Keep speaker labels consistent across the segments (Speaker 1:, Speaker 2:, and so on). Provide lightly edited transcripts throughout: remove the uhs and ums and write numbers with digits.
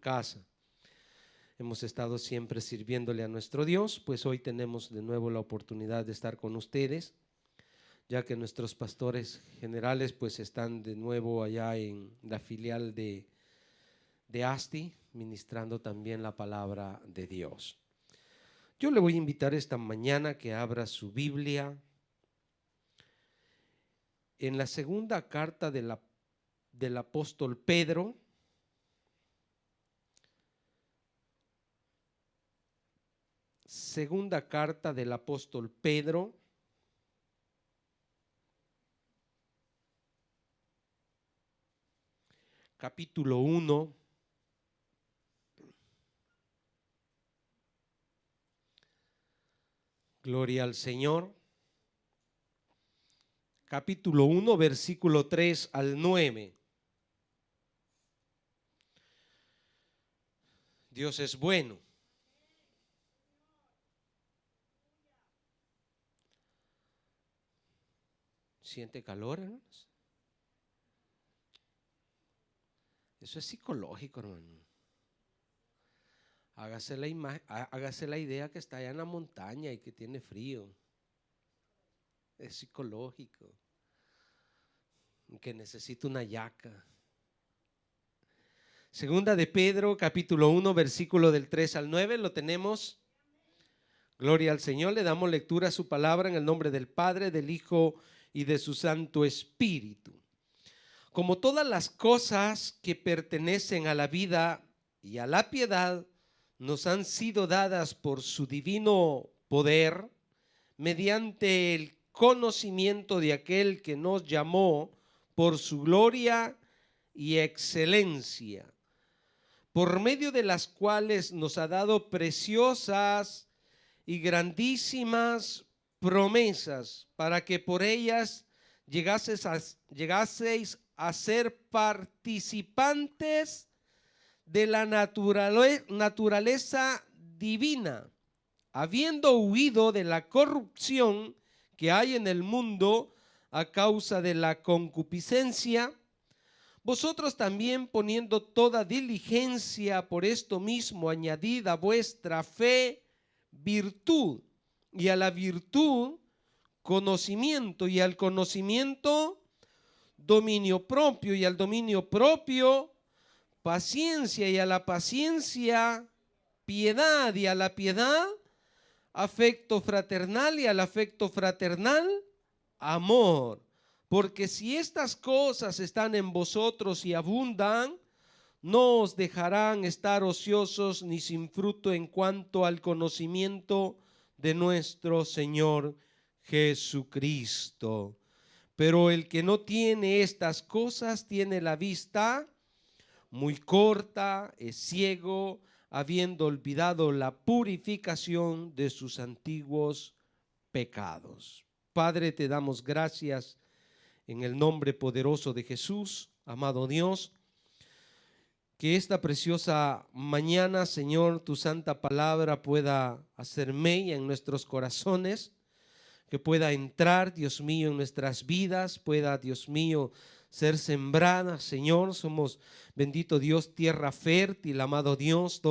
Speaker 1: casa. Hemos estado siempre sirviéndole a nuestro Dios, pues hoy tenemos de nuevo la oportunidad de estar con ustedes, ya que nuestros pastores generales pues están de nuevo allá en la filial de Asti, ministrando también la palabra de Dios. Yo le voy a invitar esta mañana que abra su Biblia en la segunda carta del apóstol Pedro, segunda carta del apóstol Pedro, capítulo 1, gloria al Señor, capítulo 1, versículo 3 al 9. Dios es bueno. ¿Siente calor, hermanos? Eso es psicológico, hermano. Hágase la idea que está allá en la montaña y que tiene frío. Es psicológico. Que necesita una yaca. Segunda de Pedro, capítulo 1, versículo del 3 al 9, ¿lo tenemos? Gloria al Señor. Le damos lectura a su palabra en el nombre del Padre, del Hijo y de su Santo Espíritu. Como todas las cosas que pertenecen a la vida y a la piedad nos han sido dadas por su divino poder, mediante el conocimiento de aquel que nos llamó por su gloria y excelencia, por medio de las cuales nos ha dado preciosas y grandísimas promesas, para que por ellas llegaseis a ser participantes de la naturaleza divina, habiendo huido de la corrupción que hay en el mundo a causa de la concupiscencia. Vosotros también, poniendo toda diligencia, por esto mismo añadid a vuestra fe virtud, y a la virtud conocimiento, y al conocimiento dominio propio, y al dominio propio paciencia, y a la paciencia piedad, y a la piedad afecto fraternal, y al afecto fraternal amor. Porque si estas cosas están en vosotros y abundan, no os dejarán estar ociosos ni sin fruto en cuanto al conocimiento de nuestro Señor Jesucristo. Pero el que no tiene estas cosas tiene la vista muy corta, es ciego, habiendo olvidado la purificación de sus antiguos pecados. Padre, te damos gracias en el nombre poderoso de Jesús, amado Dios, que esta preciosa mañana, Señor, tu santa palabra pueda hacer mella en nuestros corazones, que pueda entrar, Dios mío, en nuestras vidas, pueda, Dios mío, ser sembrada, Señor. Somos, bendito Dios, tierra fértil, amado Dios,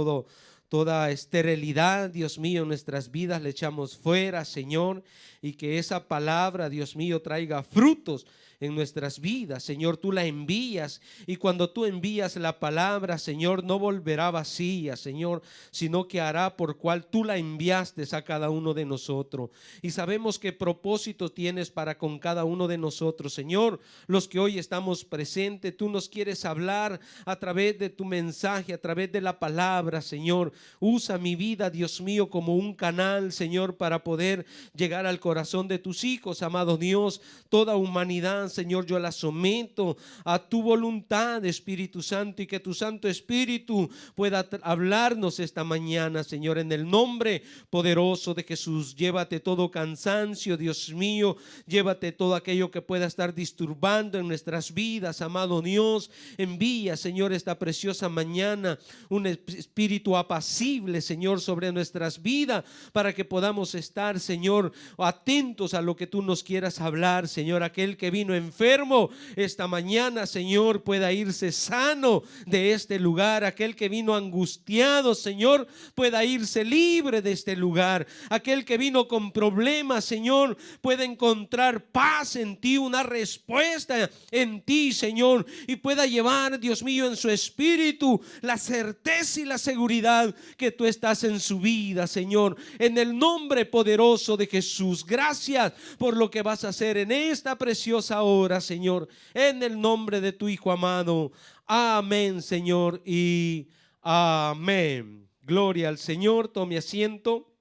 Speaker 1: toda esterilidad, Dios mío, en nuestras vidas le echamos fuera, Señor, y que esa palabra, Dios mío, traiga frutos en nuestras vidas. Señor, tú la envías, y cuando tú envías la palabra, Señor, no volverá vacía, Señor, sino que hará por cual tú la enviaste a cada uno de nosotros. Y sabemos qué propósito tienes para con cada uno de nosotros, Señor. Los que hoy estamos presentes, tú nos quieres hablar a través de tu mensaje, a través de la palabra, Señor. Usa mi vida, Dios mío, como un canal, Señor, para poder llegar al corazón de tus hijos, amado Dios. Toda humanidad, Señor, yo la someto a tu voluntad, Espíritu Santo, y que tu Santo Espíritu pueda hablarnos esta mañana, Señor, en el nombre poderoso de Jesús. Llévate todo cansancio, Dios mío, llévate todo aquello que pueda estar disturbando en nuestras vidas, amado Dios. Envía, Señor, esta preciosa mañana un espíritu apacible, Señor, sobre nuestras vidas, para que podamos estar, Señor, atentos a lo que tú nos quieras hablar, Señor. Aquel que vino enfermo esta mañana, Señor, pueda irse sano de este lugar. Aquel que vino angustiado, Señor, pueda irse libre de este lugar. Aquel que vino con problemas, Señor, pueda encontrar paz en ti, una respuesta en ti, Señor, y pueda llevar, Dios mío, en su espíritu la certeza y la seguridad que tú estás en su vida, Señor, en el nombre poderoso de Jesús. Gracias por lo que vas a hacer en esta preciosa hora, Señor, en el nombre de tu Hijo amado. Amén, Señor, y amén. Gloria al Señor. Tome asiento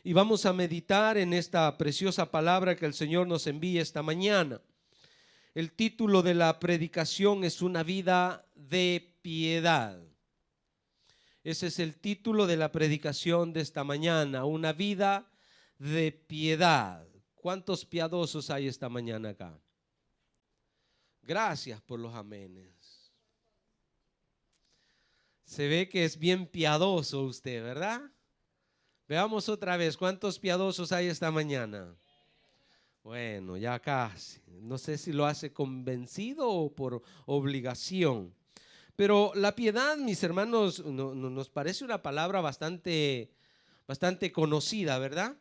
Speaker 1: y vamos a meditar en esta preciosa palabra que el Señor nos envía esta mañana. El título de la predicación es Una vida de piedad. Ese es el título de la predicación de esta mañana, una vida de piedad. ¿Cuántos piadosos hay esta mañana acá? Gracias por los amenes. Se ve que es bien piadoso usted, ¿verdad? Veamos otra vez, ¿cuántos piadosos hay esta mañana? Bueno, ya casi. No sé si lo hace convencido o por obligación. Pero la piedad, mis hermanos, nos parece una palabra bastante conocida, ¿verdad?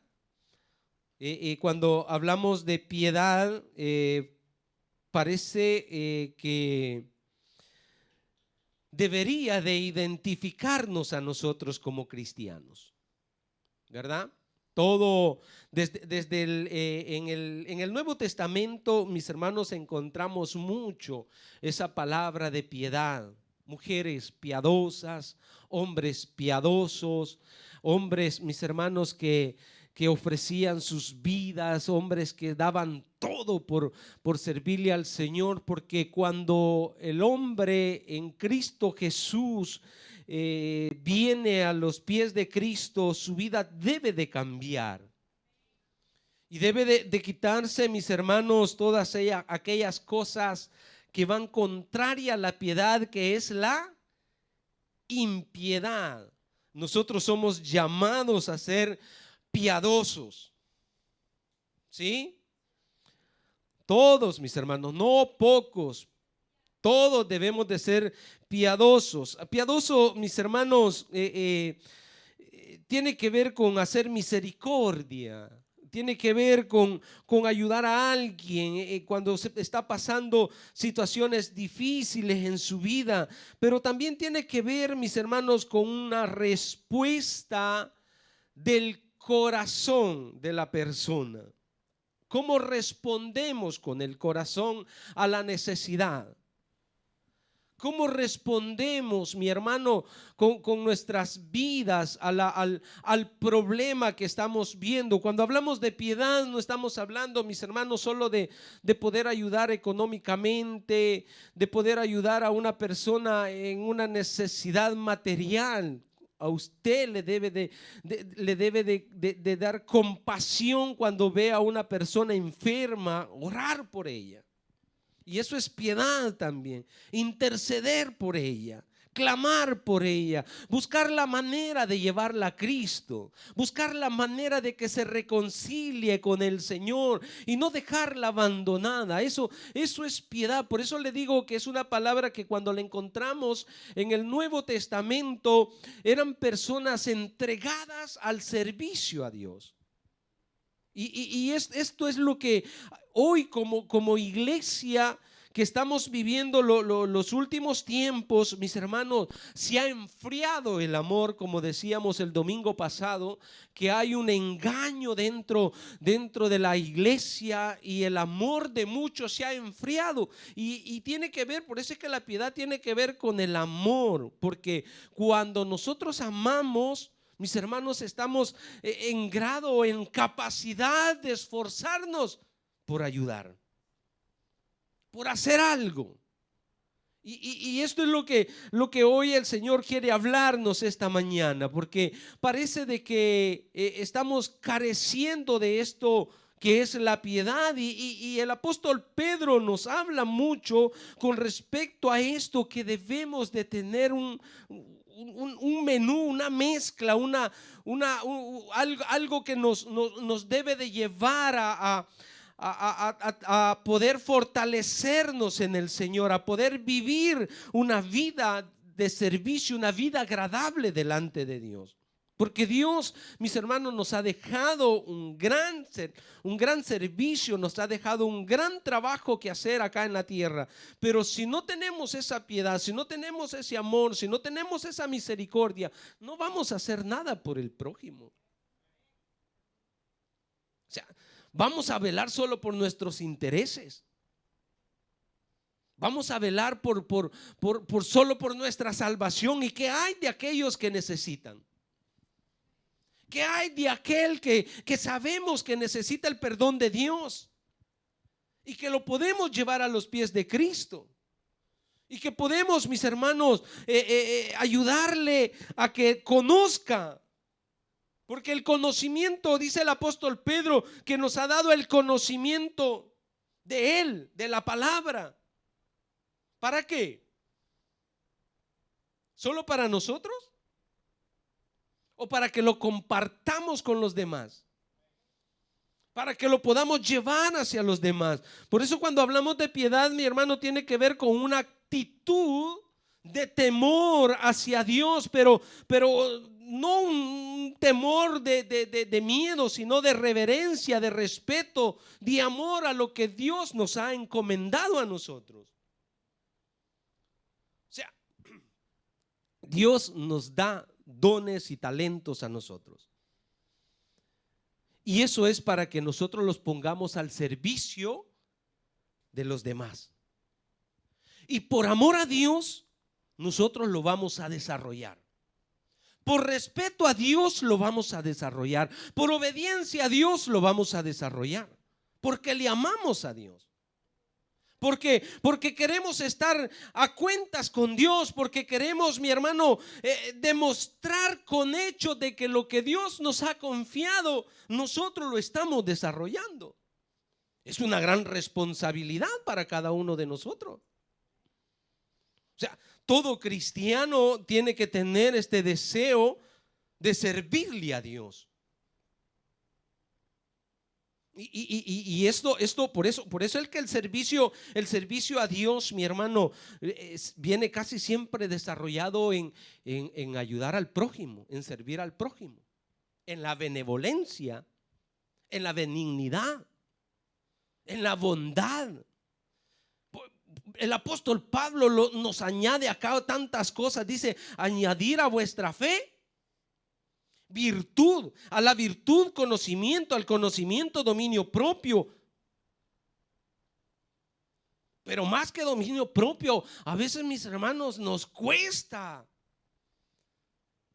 Speaker 1: Cuando hablamos de piedad, parece que debería de identificarnos a nosotros como cristianos, ¿verdad? Todo desde en el Nuevo Testamento, mis hermanos, encontramos mucho esa palabra de piedad. Mujeres piadosas, hombres piadosos, hombres, mis hermanos, que ofrecían sus vidas, hombres que daban todo por servirle al Señor, porque cuando el hombre en Cristo Jesús viene a los pies de Cristo, su vida debe de cambiar y debe de quitarse, mis hermanos, todas aquellas cosas que van contraria a la piedad, que es la impiedad. Nosotros somos llamados a ser piadosos, ¿sí? Todos, mis hermanos, no pocos, todos debemos de ser piadosos. Piadoso, mis hermanos, tiene que ver con hacer misericordia. Tiene que ver con ayudar a alguien cuando se está pasando situaciones difíciles en su vida. Pero también tiene que ver, mis hermanos, con una respuesta del corazón de la persona. ¿Cómo respondemos con el corazón a la necesidad? ¿Cómo respondemos, mi hermano, con nuestras vidas al problema que estamos viendo? Cuando hablamos de piedad, no estamos hablando, mis hermanos, solo de poder ayudar económicamente, de poder ayudar a una persona en una necesidad material. A usted le debe de dar compasión cuando ve a una persona enferma, orar por ella. Y eso es piedad también, interceder por ella, clamar por ella, buscar la manera de llevarla a Cristo, buscar la manera de que se reconcilie con el Señor y no dejarla abandonada. Eso es piedad. Por eso le digo que es una palabra que cuando la encontramos en el Nuevo Testamento eran personas entregadas al servicio a Dios. Y esto es lo que hoy como iglesia que estamos viviendo los últimos tiempos, mis hermanos, se ha enfriado el amor, como decíamos el domingo pasado, que hay un engaño dentro de la iglesia y el amor de muchos se ha enfriado y tiene que ver, por eso es que la piedad tiene que ver con el amor, porque cuando nosotros amamos, mis hermanos, estamos en grado, en capacidad de esforzarnos por ayudar, por hacer algo. Y esto es lo que hoy el Señor quiere hablarnos esta mañana, porque parece de que estamos careciendo de esto que es la piedad, y el apóstol Pedro nos habla mucho con respecto a esto, que debemos de tener un menú, una mezcla, algo que nos debe de llevar a poder fortalecernos en el Señor, a poder vivir una vida de servicio, una vida agradable delante de Dios. Porque Dios, mis hermanos, nos ha dejado un gran servicio, nos ha dejado un gran trabajo que hacer acá en la tierra. Pero si no tenemos esa piedad, si no tenemos ese amor, si no tenemos esa misericordia, no vamos a hacer nada por el prójimo. O sea, vamos a velar solo por nuestros intereses. Vamos a velar solo por nuestra salvación. ¿Y qué hay de aquellos que necesitan? ¿Qué hay de aquel que sabemos que necesita el perdón de Dios y que lo podemos llevar a los pies de Cristo? Y que podemos, mis hermanos, ayudarle a que conozca. Porque el conocimiento, dice el apóstol Pedro, que nos ha dado el conocimiento de Él, de la palabra. ¿Para qué? ¿Solo para nosotros? ¿O para que lo compartamos con los demás? Para que lo podamos llevar hacia los demás. Por eso cuando hablamos de piedad, mi hermano, tiene que ver con una actitud de temor hacia Dios, pero no un temor de miedo, sino de reverencia, de respeto, de amor a lo que Dios nos ha encomendado a nosotros. O sea, Dios nos da dones y talentos a nosotros. Y eso es para que nosotros los pongamos al servicio de los demás. Y por amor a Dios, nosotros lo vamos a desarrollar. Por respeto a Dios lo vamos a desarrollar. Por obediencia a Dios lo vamos a desarrollar. Porque le amamos a Dios. Porque queremos estar a cuentas con Dios, porque queremos, mi hermano, demostrar con hechos de que lo que Dios nos ha confiado, nosotros lo estamos desarrollando. Es una gran responsabilidad para cada uno de nosotros. O sea, todo cristiano tiene que tener este deseo de servirle a Dios. Y esto por eso el que el servicio a Dios, mi hermano, viene casi siempre desarrollado en ayudar al prójimo, en servir al prójimo, en la benevolencia, en la benignidad, en la bondad. El apóstol Pablo nos añade acá tantas cosas. Dice: añadir a vuestra fe virtud, a la virtud conocimiento, al conocimiento dominio propio. Pero más que dominio propio, a veces, mis hermanos, nos cuesta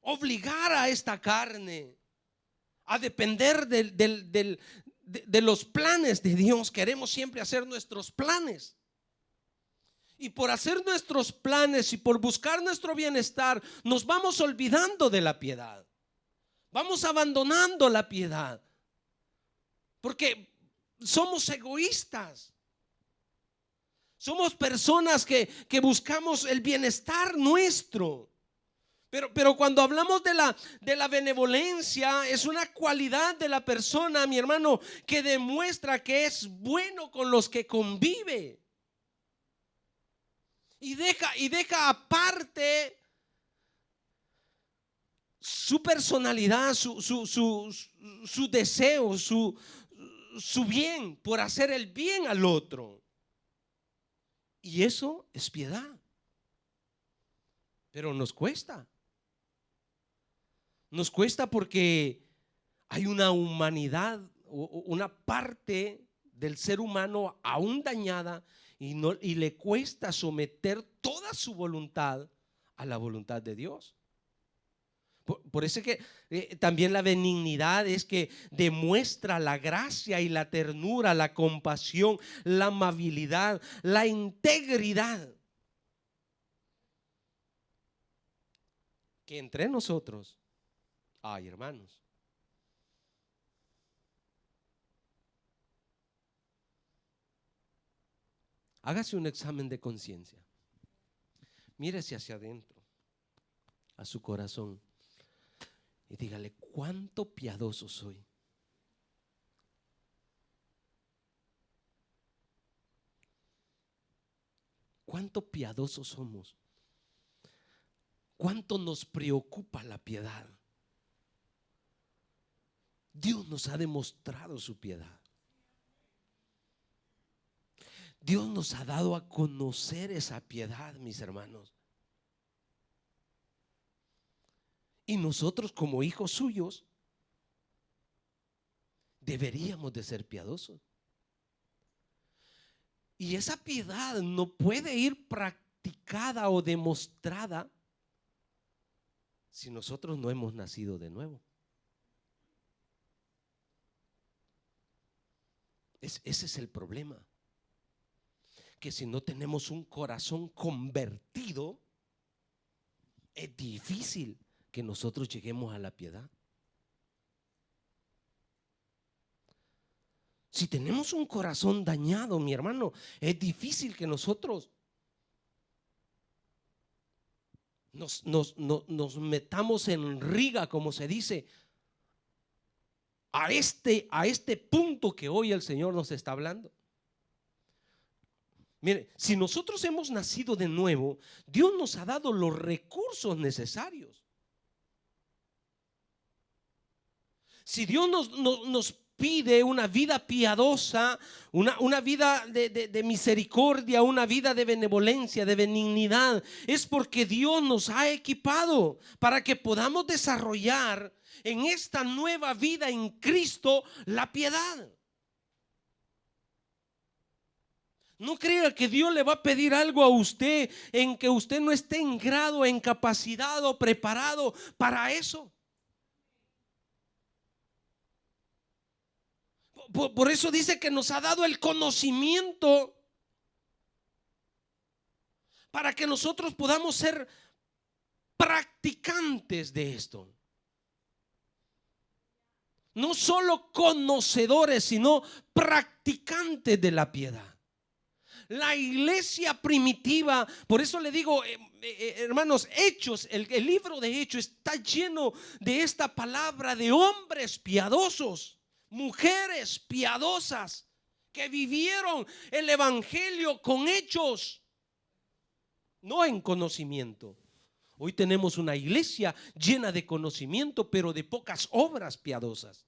Speaker 1: obligar a esta carne a depender de los planes de Dios. Queremos siempre hacer nuestros planes. Y por hacer nuestros planes y por buscar nuestro bienestar, nos vamos olvidando de la piedad. Vamos abandonando la piedad. Porque somos egoístas. Somos personas que buscamos el bienestar nuestro. Pero cuando hablamos de la benevolencia, es una cualidad de la persona, mi hermano, que demuestra que es bueno con los que convive. Y deja aparte su personalidad, su deseo, su bien, por hacer el bien al otro. Y eso es piedad. Pero nos cuesta. Nos cuesta porque hay una humanidad, una parte del ser humano aún dañada y le cuesta someter toda su voluntad a la voluntad de Dios. Por eso es que también la benignidad es que demuestra la gracia y la ternura, la compasión, la amabilidad, la integridad. Que entre nosotros, ay, hermanos, hágase un examen de conciencia. Mírese hacia adentro, a su corazón, y dígale: ¿cuánto piadoso soy? ¿cuánto piadosos somos? ¿Cuánto nos preocupa la piedad? Dios nos ha demostrado su piedad. Dios nos ha dado a conocer esa piedad, mis hermanos. Y nosotros, como hijos suyos, deberíamos de ser piadosos. Y esa piedad no puede ir practicada o demostrada si nosotros no hemos nacido de nuevo. Ese es el problema. Que si no tenemos un corazón convertido, es difícil que nosotros lleguemos a la piedad. Si tenemos un corazón dañado, mi hermano, es difícil que nosotros nos metamos en riga, como se dice, a este punto que hoy el Señor nos está hablando. Mire, si nosotros hemos nacido de nuevo, Dios nos ha dado los recursos necesarios. Si Dios nos pide una vida piadosa, una vida de misericordia, una vida de benevolencia, de benignidad, es porque Dios nos ha equipado para que podamos desarrollar en esta nueva vida en Cristo la piedad. No crea que Dios le va a pedir algo a usted en que usted no esté en grado, en capacidad o preparado para eso. Por eso dice que nos ha dado el conocimiento para que nosotros podamos ser practicantes de esto. No solo conocedores, sino practicantes de la piedad. La iglesia primitiva, por eso le digo, hermanos, Hechos, el libro de Hechos está lleno de esta palabra de hombres piadosos, mujeres piadosas que vivieron el evangelio con hechos, no en conocimiento. Hoy tenemos una iglesia llena de conocimiento, pero de pocas obras piadosas.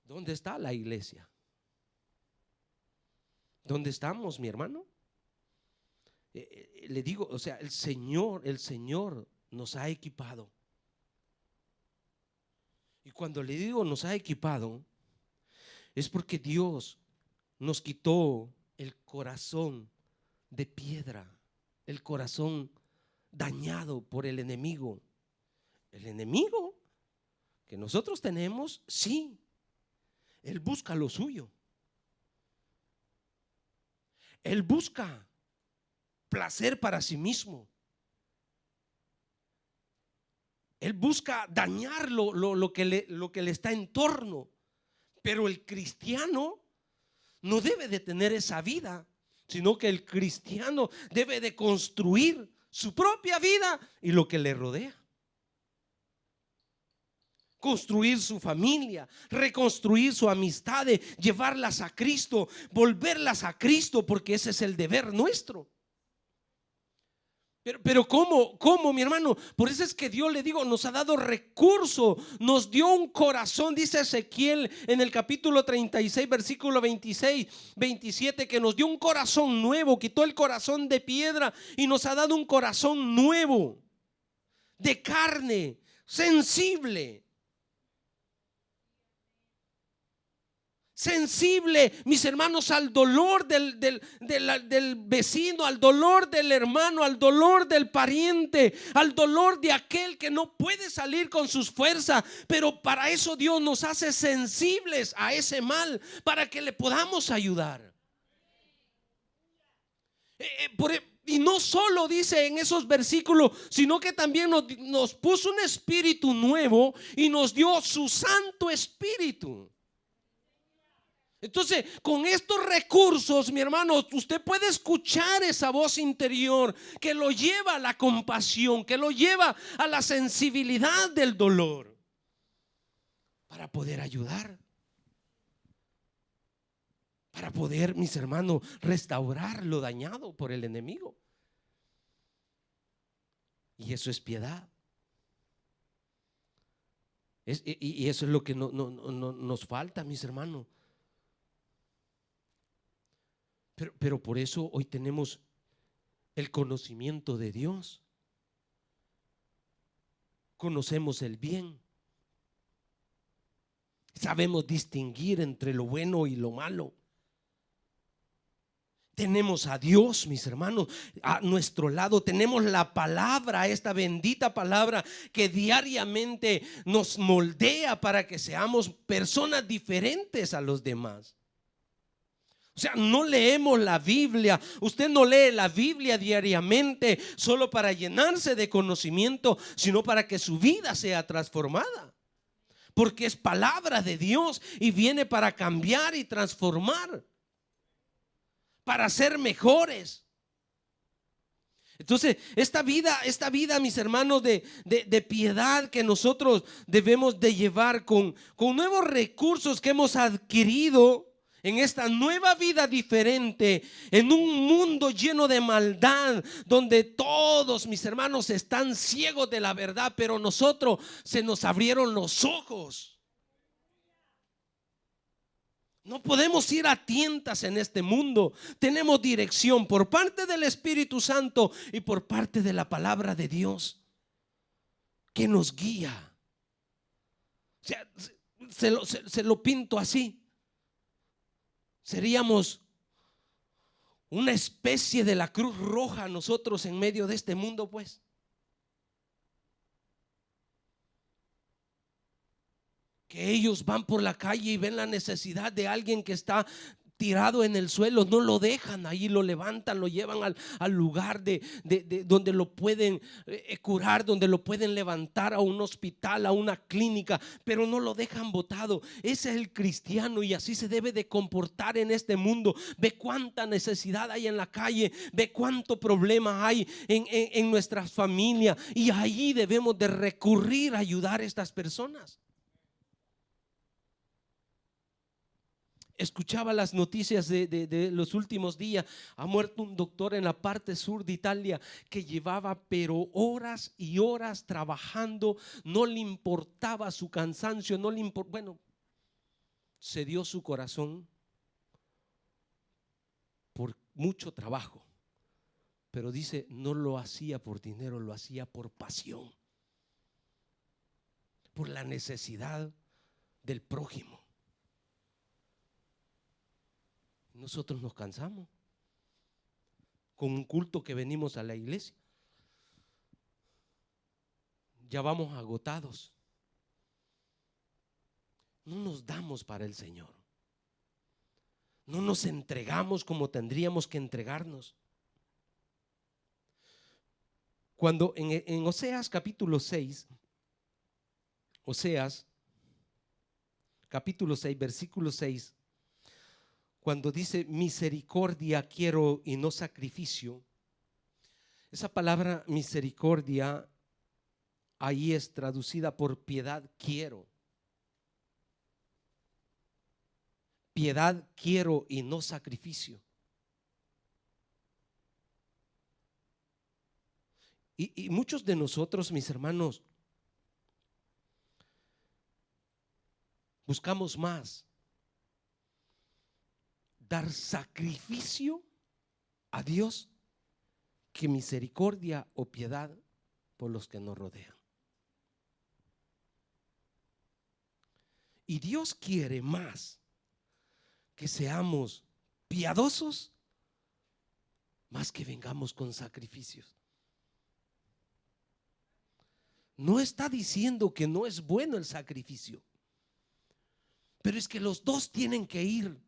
Speaker 1: ¿Dónde está la iglesia? ¿Dónde estamos, mi hermano? Le digo, o sea, el Señor nos ha equipado. Y cuando le digo nos ha equipado, es porque Dios nos quitó el corazón de piedra, el corazón dañado por el enemigo. El enemigo que nosotros tenemos, sí, él busca lo suyo. Él busca placer para sí mismo. Él busca dañar lo que le está en torno. Pero el cristiano no debe de tener esa vida, sino que el cristiano debe de construir su propia vida y lo que le rodea. Construir su familia, reconstruir su amistad, llevarlas a Cristo, volverlas a Cristo, porque ese es el deber nuestro. Pero ¿cómo, mi hermano? Por eso es que Dios, le digo, nos ha dado recursos, nos dio un corazón, dice Ezequiel en el capítulo 36, versículo 26, 27, que nos dio un corazón nuevo, quitó el corazón de piedra y nos ha dado un corazón nuevo, de carne, sensible. Sensible, mis hermanos, al dolor del vecino, al dolor del hermano, al dolor del pariente, al dolor de aquel que no puede salir con sus fuerzas. Pero para eso Dios nos hace sensibles a ese mal, para que le podamos ayudar. Y no solo dice en esos versículos, sino que también nos puso un espíritu nuevo y nos dio su Santo Espíritu. Entonces, con estos recursos, mi hermano, usted puede escuchar esa voz interior que lo lleva a la compasión, que lo lleva a la sensibilidad del dolor, para poder ayudar. para poder, mis hermanos, restaurar lo dañado por el enemigo. Y eso es piedad. Y eso es lo que nos falta, mis hermanos. Pero por eso hoy tenemos el conocimiento de Dios. Conocemos el bien. Sabemos distinguir entre lo bueno y lo malo. Tenemos a Dios, mis hermanos, a nuestro lado. Tenemos la palabra, esta bendita palabra que diariamente nos moldea para que seamos personas diferentes a los demás. O sea, no leemos la Biblia. Usted no lee la Biblia diariamente solo para llenarse de conocimiento, sino para que su vida sea transformada. Porque es palabra de Dios y viene para cambiar y transformar, para ser mejores. Entonces, esta vida, mis hermanos, de piedad que nosotros debemos de llevar con nuevos recursos que hemos adquirido en esta nueva vida diferente, en un mundo lleno de maldad, donde todos, mis hermanos, están ciegos de la verdad, pero nosotros se nos abrieron los ojos. No podemos ir a tientas en este mundo. Tenemos dirección por parte del Espíritu Santo y por parte de la palabra de Dios que nos guía. O sea, se lo pinto así. Seríamos una especie de la Cruz Roja nosotros en medio de este mundo, pues. Que ellos van por la calle y ven la necesidad de alguien que está tirado en el suelo, no lo dejan ahí, lo levantan, lo llevan al lugar de donde lo pueden curar, donde lo pueden levantar, a un hospital, a una clínica, pero no lo dejan botado. Ese es el cristiano y así se debe de comportar en este mundo. Ve cuánta necesidad hay en la calle, ve cuánto problema hay en nuestras familias, y ahí debemos de recurrir a ayudar a estas personas. Escuchaba las noticias de los últimos días. Ha muerto un doctor en la parte sur de Italia que llevaba pero horas y horas trabajando. No le importaba su cansancio, no le importaba. Bueno, se dio su corazón por mucho trabajo, pero dice, no lo hacía por dinero, lo hacía por pasión, por la necesidad del prójimo. Nosotros nos cansamos con un culto que venimos a la iglesia. Ya vamos agotados. No nos damos para el Señor. No nos entregamos como tendríamos que entregarnos. Cuando en Oseas capítulo 6, Oseas capítulo 6, versículo 6, cuando dice misericordia quiero y no sacrificio, esa palabra misericordia ahí es traducida por piedad quiero. Piedad quiero y no sacrificio. Y muchos de nosotros, mis hermanos, buscamos más dar sacrificio a Dios que misericordia o piedad por los que nos rodean. Y Dios quiere más que seamos piadosos, más que vengamos con sacrificios. No está diciendo que no es bueno el sacrificio, pero es que los dos tienen que ir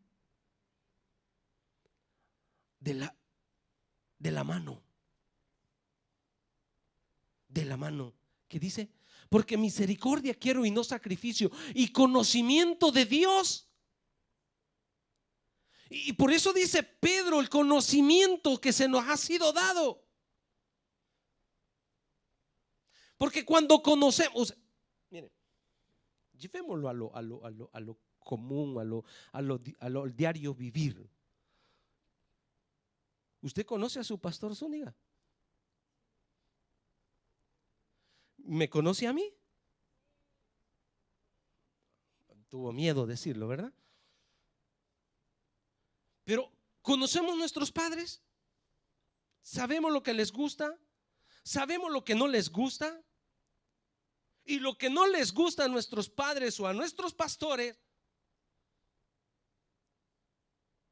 Speaker 1: de la mano. De la mano. ¿Qué dice? Porque misericordia quiero y no sacrificio, y conocimiento de Dios. Y por eso dice Pedro, el conocimiento que se nos ha sido dado. Porque cuando conocemos, mire, llevémoslo a lo común, a lo diario vivir. ¿Usted conoce a su pastor Zúñiga? ¿Me conoce a mí? Tuvo miedo decirlo, ¿verdad? Pero ¿conocemos nuestros padres? ¿Sabemos lo que les gusta? ¿Sabemos lo que no les gusta? Y lo que no les gusta a nuestros padres o a nuestros pastores,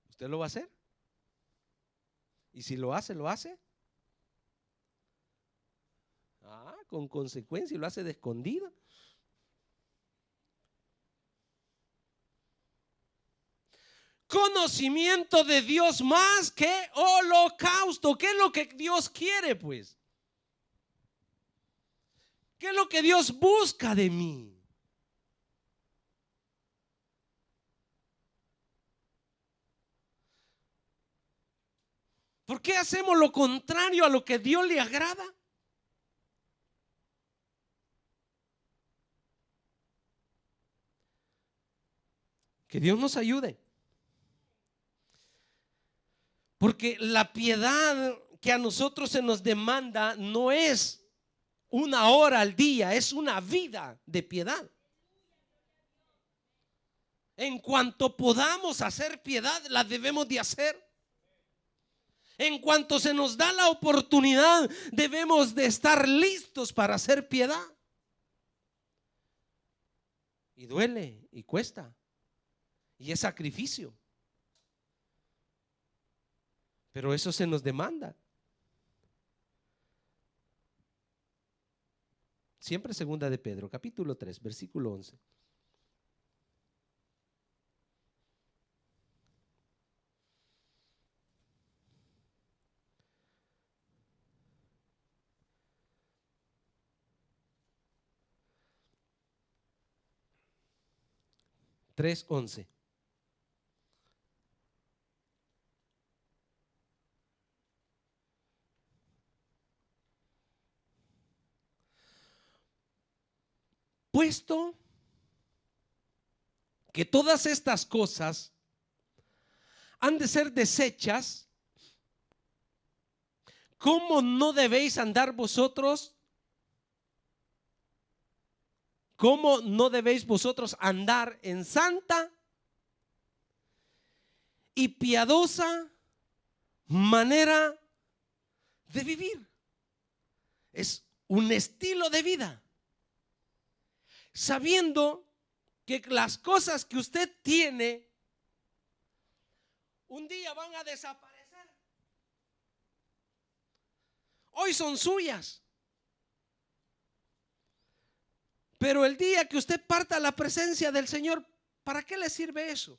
Speaker 1: ¿usted lo va a hacer? Y si lo hace, con consecuencia, y lo hace de escondida. Conocimiento de Dios más que holocausto. ¿Qué es lo que Dios quiere, pues? ¿Qué es lo que Dios busca de mí? ¿Por qué hacemos lo contrario a lo que Dios le agrada? Que Dios nos ayude. Porque la piedad que a nosotros se nos demanda no es una hora al día, es una vida de piedad. En cuanto podamos hacer piedad, la debemos de hacer. En cuanto se nos da la oportunidad, debemos de estar listos para hacer piedad. Y duele, y cuesta, y es sacrificio. Pero eso se nos demanda. Siempre segunda de Pedro, capítulo 3, versículo 11. Tres 11. Puesto que todas estas cosas han de ser desechas, ¿cómo no debéis andar vosotros? ¿Cómo no debéis vosotros andar en santa y piadosa manera de vivir? Es un estilo de vida, sabiendo que las cosas que usted tiene un día van a desaparecer. Hoy son suyas, pero el día que usted parta a la presencia del Señor, ¿para qué le sirve eso?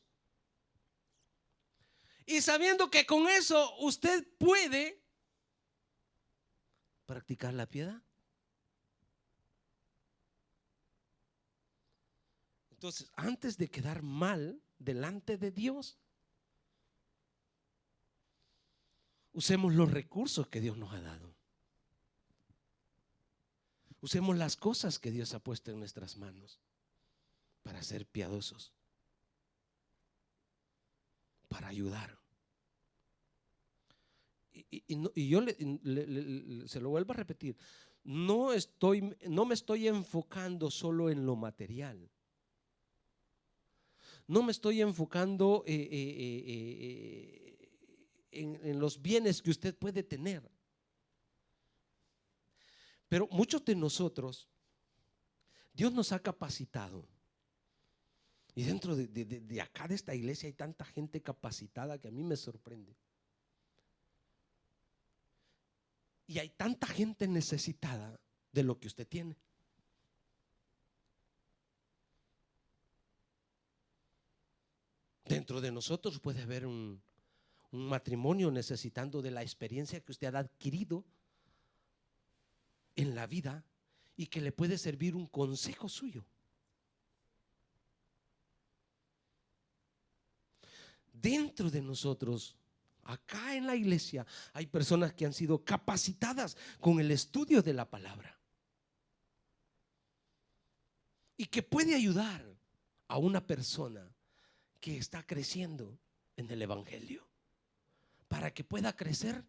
Speaker 1: Y sabiendo que con eso usted puede practicar la piedad. Entonces, antes de quedar mal delante de Dios, usemos los recursos que Dios nos ha dado. Usemos las cosas que Dios ha puesto en nuestras manos para ser piadosos, para ayudar. Y yo se lo vuelvo a repetir, no me estoy enfocando solo en lo material. No me estoy enfocando en los bienes que usted puede tener. Pero muchos de nosotros, Dios nos ha capacitado. Y dentro de acá de esta iglesia hay tanta gente capacitada que a mí me sorprende. Y hay tanta gente necesitada de lo que usted tiene. Dentro de nosotros puede haber un matrimonio necesitando de la experiencia que usted ha adquirido en la vida y que le puede servir un consejo suyo. Dentro de nosotros, acá en la iglesia, hay personas que han sido capacitadas con el estudio de la palabra y que puede ayudar a una persona que está creciendo en el Evangelio, para que pueda crecer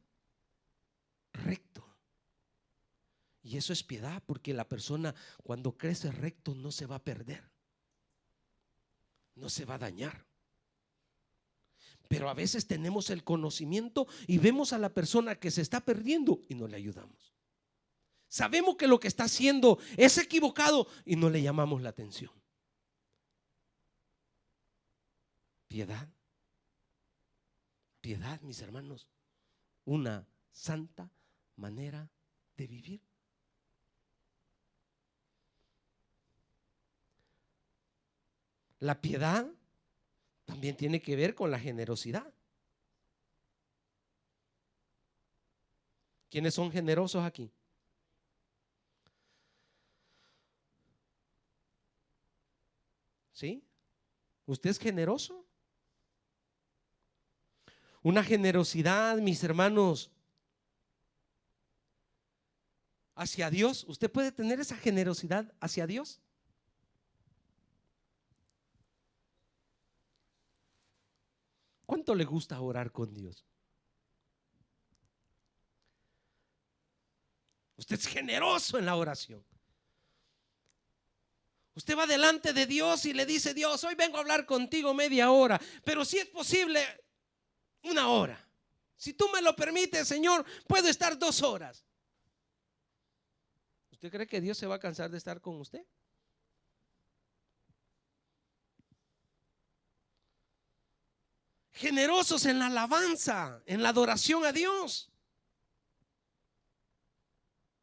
Speaker 1: recto. Y eso es piedad, porque la persona cuando crece recto no se va a perder, no se va a dañar. Pero a veces tenemos el conocimiento y vemos a la persona que se está perdiendo y no le ayudamos. Sabemos que lo que está haciendo es equivocado y no le llamamos la atención. Piedad, piedad, mis hermanos, una santa manera de vivir. La piedad también tiene que ver con la generosidad. ¿Quiénes son generosos aquí? ¿Sí? ¿Usted es generoso? Una generosidad, mis hermanos, hacia Dios. ¿Usted puede tener esa generosidad hacia Dios? ¿Cuánto le gusta orar con Dios? Usted es generoso en la oración. Usted va delante de Dios y le dice: Dios, hoy vengo a hablar contigo media hora, pero si es posible, una hora. Si tú me lo permites, Señor, puedo estar 2 horas. ¿Usted cree que Dios se va a cansar de estar con usted? Generosos en la alabanza, en la adoración a Dios.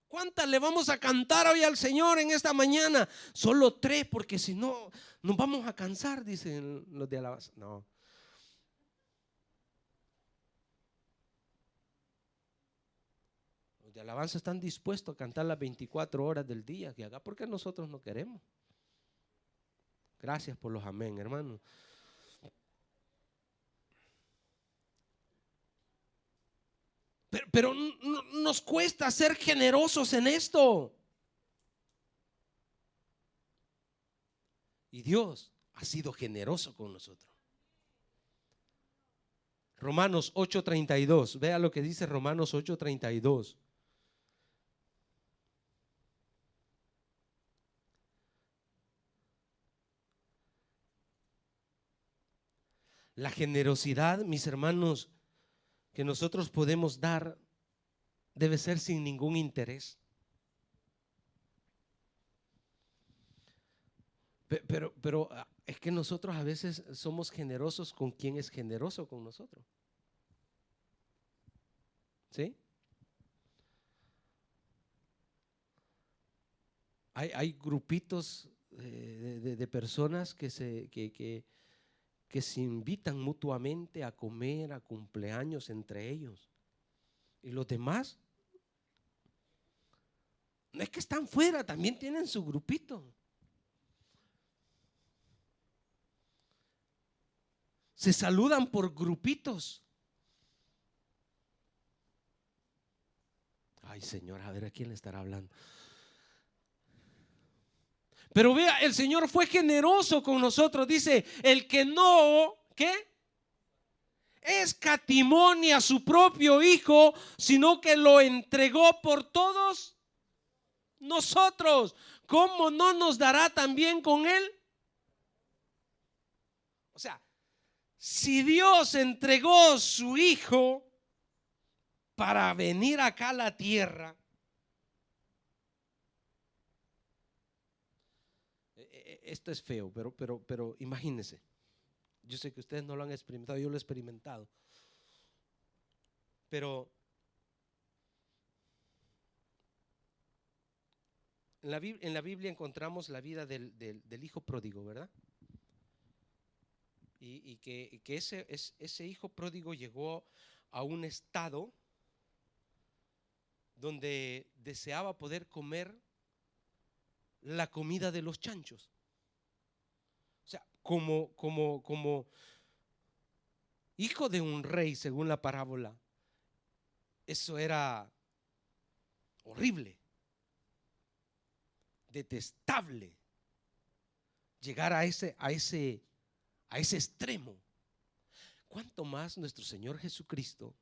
Speaker 1: ¿Cuántas le vamos a cantar hoy al Señor en esta mañana? Solo 3, porque si no, nos vamos a cansar, dicen los de alabanza. No. Los de alabanza están dispuestos a cantar las 24 horas del día que haga, porque nosotros no queremos. Gracias por los amén, hermano. Pero nos cuesta ser generosos en esto. Y Dios ha sido generoso con nosotros. Romanos 8:32. Vea lo que dice Romanos 8:32. La generosidad, mis hermanos, que nosotros podemos dar debe ser sin ningún interés. Pero es que nosotros a veces somos generosos con quien es generoso con nosotros. ¿Sí? Hay grupitos de personas que se invitan mutuamente a comer, a cumpleaños entre ellos. Y los demás, no es que están fuera, también tienen su grupito. Se saludan por grupitos. Ay, Señor, a ver a quién le estará hablando. Pero vea, el Señor fue generoso con nosotros. Dice: el que no, ¿qué? Escatimó ni a su propio Hijo, sino que lo entregó por todos nosotros. ¿Cómo no nos dará también con Él? O sea, si Dios entregó su Hijo para venir acá a la tierra, esto es feo, pero imagínense. Yo sé que ustedes no lo han experimentado, yo lo he experimentado. Pero en la Biblia encontramos la vida del hijo pródigo, ¿verdad? Y que ese hijo pródigo llegó a un estado donde deseaba poder comer la comida de los chanchos. O sea, como hijo de un rey, según la parábola, eso era horrible, detestable, llegar a ese a ese extremo, ¿cuánto más nuestro Señor Jesucristo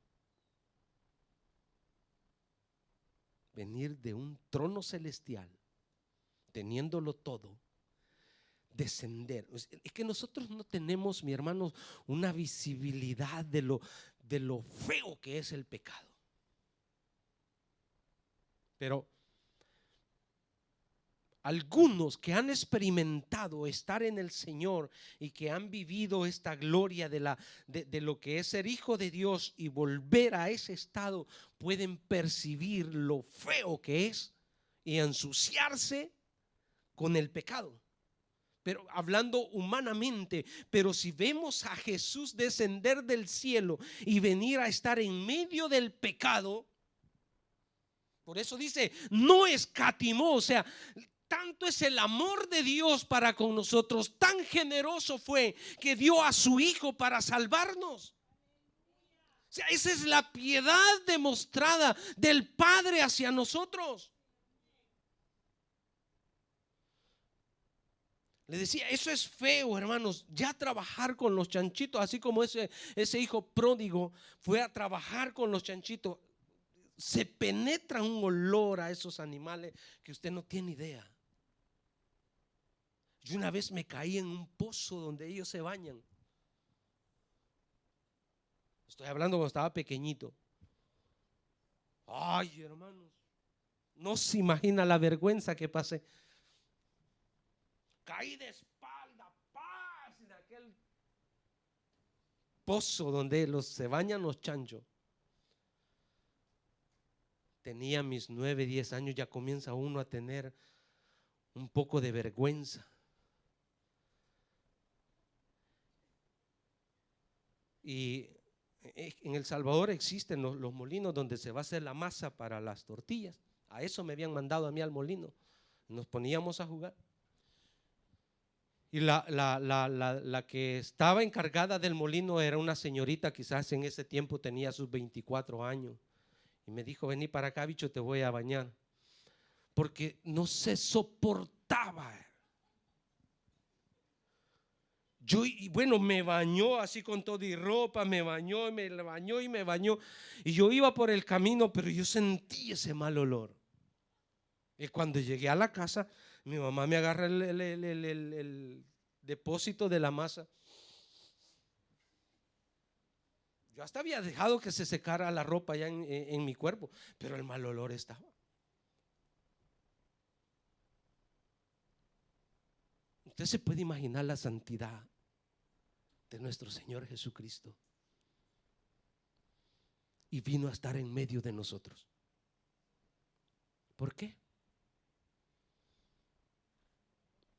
Speaker 1: venir de un trono celestial, teniéndolo todo, descender? Es que nosotros no tenemos, mi hermano, una visibilidad de lo feo que es el pecado. Pero algunos que han experimentado estar en el Señor y que han vivido esta gloria de lo que es ser hijo de Dios y volver a ese estado, pueden percibir lo feo que es y ensuciarse con el pecado. Pero hablando humanamente, pero si vemos a Jesús descender del cielo y venir a estar en medio del pecado, por eso dice, no escatimó, o sea, tanto es el amor de Dios para con nosotros, tan generoso fue que dio a su Hijo para salvarnos. O sea, esa es la piedad demostrada del Padre hacia nosotros. Le decía, eso es feo, hermanos, ya trabajar con los chanchitos, así como ese hijo pródigo fue a trabajar con los chanchitos. Se penetra un olor a esos animales que usted no tiene idea. Yo una vez me caí en un pozo donde ellos se bañan. Estoy hablando cuando estaba pequeñito. Ay, hermanos, no se imagina la vergüenza que pasé. Caí de espalda, paz, en aquel pozo donde se bañan los chanchos. Tenía mis 9, 10 años, ya comienza uno a tener un poco de vergüenza. Y en El Salvador existen los molinos donde se va a hacer la masa para las tortillas. A eso me habían mandado a mí al molino. Nos poníamos a jugar. Y la que estaba encargada del molino era una señorita, quizás en ese tiempo tenía sus 24 años. Y me dijo, vení para acá, bicho, te voy a bañar. Porque no se soportaba. Y bueno, me bañó así con toda y ropa, me bañó y me bañó y me bañó. Y yo iba por el camino, pero yo sentí ese mal olor. Y cuando llegué a la casa, mi mamá me agarra el depósito de la masa. Yo hasta había dejado que se secara la ropa ya en mi cuerpo, pero el mal olor estaba. Usted se puede imaginar la santidad de nuestro Señor Jesucristo. Y vino a estar en medio de nosotros. ¿Por qué?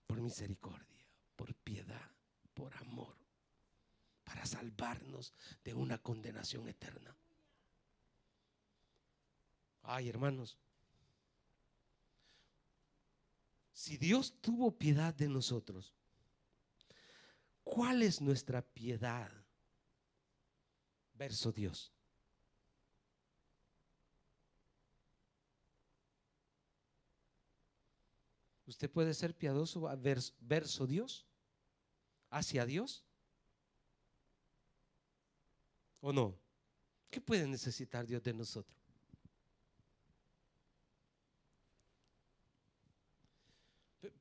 Speaker 1: Por misericordia, por piedad, por amor, para salvarnos de una condenación eterna. Ay, hermanos, si Dios tuvo piedad de nosotros, ¿cuál es nuestra piedad verso Dios? ¿Usted puede ser piadoso verso Dios? ¿Hacia Dios? ¿O no? ¿Qué puede necesitar Dios de nosotros?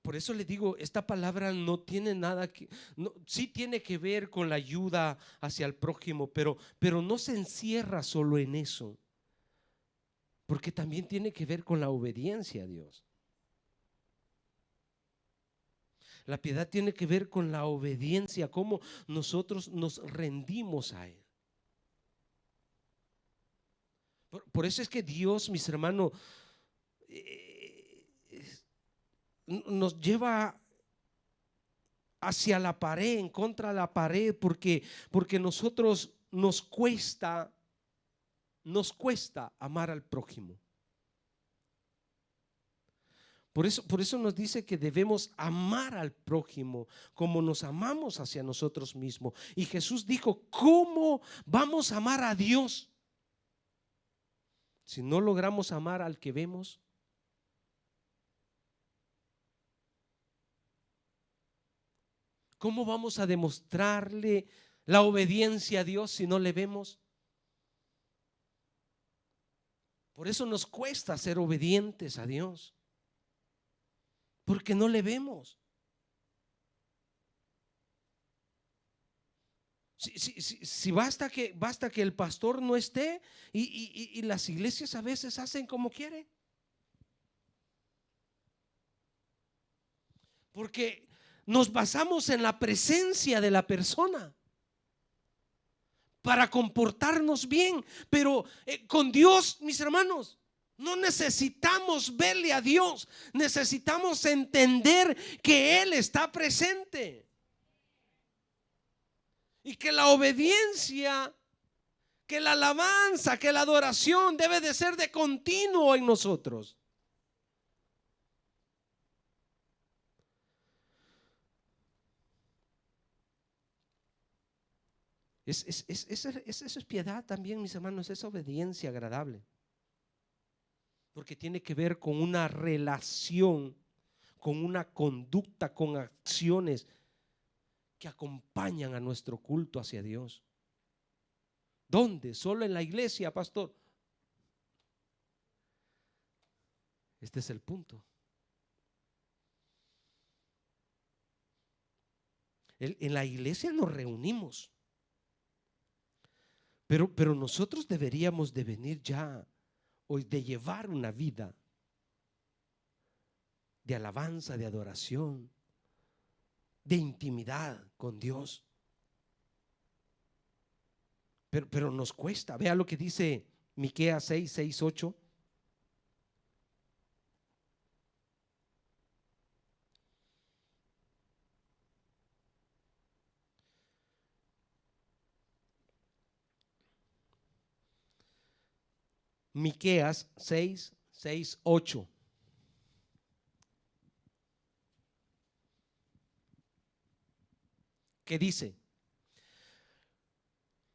Speaker 1: Por eso le digo, esta palabra no tiene nada que, no, sí tiene que ver con la ayuda hacia el prójimo, pero no se encierra solo en eso, porque también tiene que ver con la obediencia a Dios. La piedad tiene que ver con la obediencia, cómo nosotros nos rendimos a Él. Por eso es que Dios, mis hermanos, nos lleva hacia la pared, en contra de la pared, porque nosotros nos cuesta amar al prójimo. Por eso nos dice que debemos amar al prójimo como nos amamos hacia nosotros mismos. Y Jesús dijo, ¿cómo vamos a amar a Dios si no logramos amar al que vemos? ¿Cómo vamos a demostrarle la obediencia a Dios si no le vemos? Por eso nos cuesta ser obedientes a Dios, porque no le vemos. Si basta que el pastor no esté y las iglesias a veces hacen como quieren. Porque nos basamos en la presencia de la persona para comportarnos bien, pero con Dios, mis hermanos, no necesitamos verle a Dios, necesitamos entender que Él está presente y que la obediencia, que la alabanza, que la adoración debe de ser de continuo en nosotros. Eso es piedad también, mis hermanos, es obediencia agradable. Porque tiene que ver con una relación, con una conducta, con acciones que acompañan a nuestro culto hacia Dios. ¿Dónde? Solo en la iglesia, pastor. Este es el punto. En la iglesia nos reunimos, pero nosotros deberíamos de venir ya hoy, de llevar una vida de alabanza, de adoración, de intimidad con Dios. Pero nos cuesta. Vea lo que dice Miqueas 6:8. Miqueas 6:8. ¿Qué dice?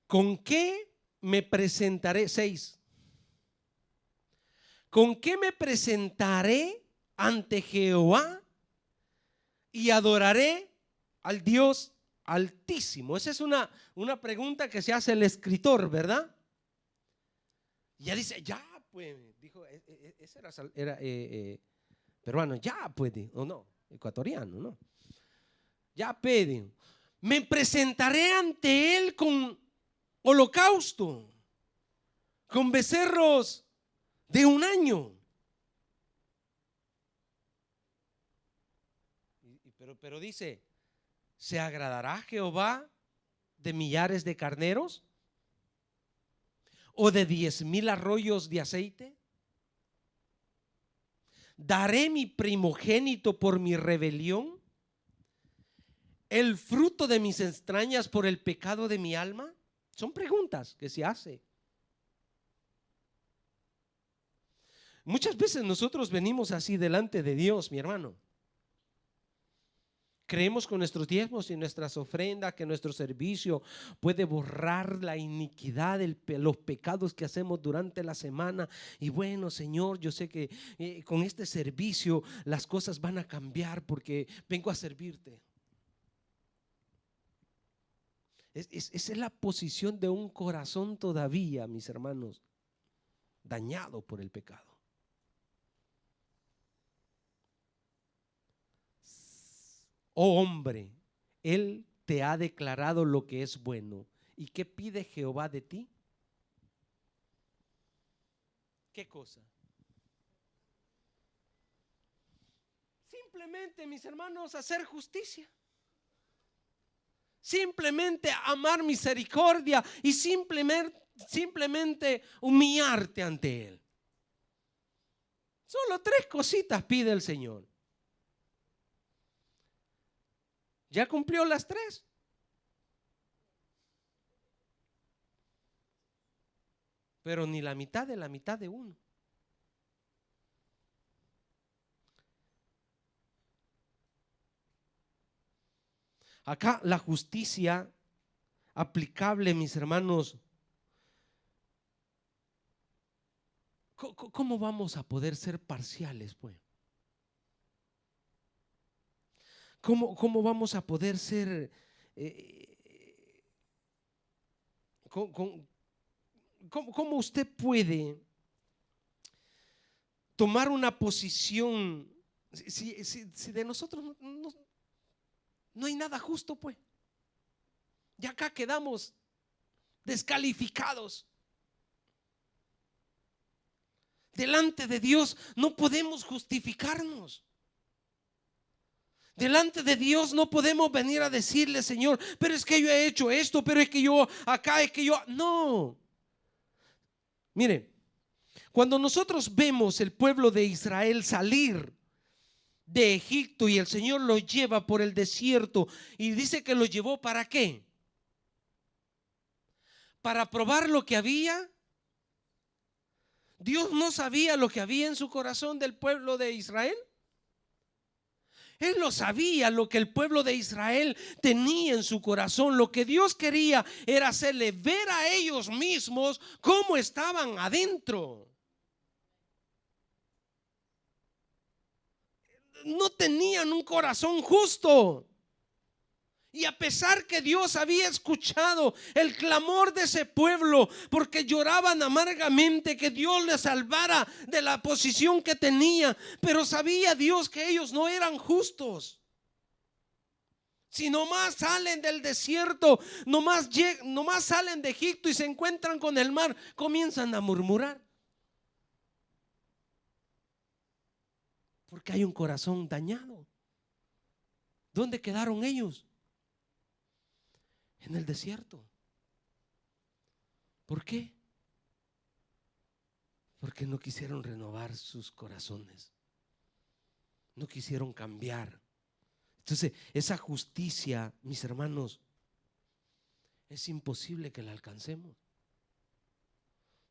Speaker 1: ¿Con qué me presentaré? 6. ¿Con qué me presentaré ante Jehová y adoraré al Dios Altísimo? Esa es una pregunta que se hace el escritor, ¿verdad? Y ya dice, ya pues, dijo, ese era peruano, ya pues, o no, ecuatoriano, ¿no? Ya pedí, me presentaré ante él con holocausto, con becerros de un año. Pero dice, ¿se agradará Jehová de millares de carneros? ¿O de 10,000 arroyos de aceite? ¿Daré mi primogénito por mi rebelión? ¿El fruto de mis entrañas por el pecado de mi alma? Son preguntas que se hace. Muchas veces nosotros venimos así delante de Dios, mi hermano. Creemos con nuestros diezmos y nuestras ofrendas que nuestro servicio puede borrar la iniquidad, los pecados que hacemos durante la semana. Y bueno, Señor, yo sé que con este servicio las cosas van a cambiar porque vengo a servirte. Esa es la posición de un corazón todavía, mis hermanos, dañado por el pecado. Oh hombre, Él te ha declarado lo que es bueno. ¿Y qué pide Jehová de ti? ¿Qué cosa? Simplemente, mis hermanos, hacer justicia. Simplemente amar misericordia y simplemente humillarte ante Él. Solo 3 cositas pide el Señor. ¿Ya cumplió las 3? Pero ni la mitad de uno. Acá la justicia aplicable, mis hermanos. ¿Cómo vamos a poder ser parciales, pues? ¿Cómo vamos a poder ser cómo usted puede tomar una posición si de nosotros no hay nada justo? Pues ya acá quedamos descalificados. Delante de Dios no podemos justificarnos. Delante de Dios no podemos venir a decirle: Señor, pero es que yo he hecho esto, pero es que yo acá, es que yo... No. Mire, cuando nosotros vemos el pueblo de Israel salir de Egipto y el Señor los lleva por el desierto y dice que los llevó ¿para qué? Para probar lo que había. Dios no sabía lo que había en su corazón del pueblo de Israel. Él lo sabía, lo que el pueblo de Israel tenía en su corazón. Lo que Dios quería era hacerle ver a ellos mismos cómo estaban adentro. No tenían un corazón justo. Y a pesar que Dios había escuchado el clamor de ese pueblo, porque lloraban amargamente que Dios les salvara de la posición que tenía, pero sabía Dios que ellos no eran justos. Si nomás salen del desierto, nomás salen de Egipto y se encuentran con el mar, comienzan a murmurar. Porque hay un corazón dañado. ¿Dónde quedaron ellos? En el desierto. ¿Por qué? Porque no quisieron renovar sus corazones. No quisieron cambiar. Entonces, esa justicia, mis hermanos, es imposible que la alcancemos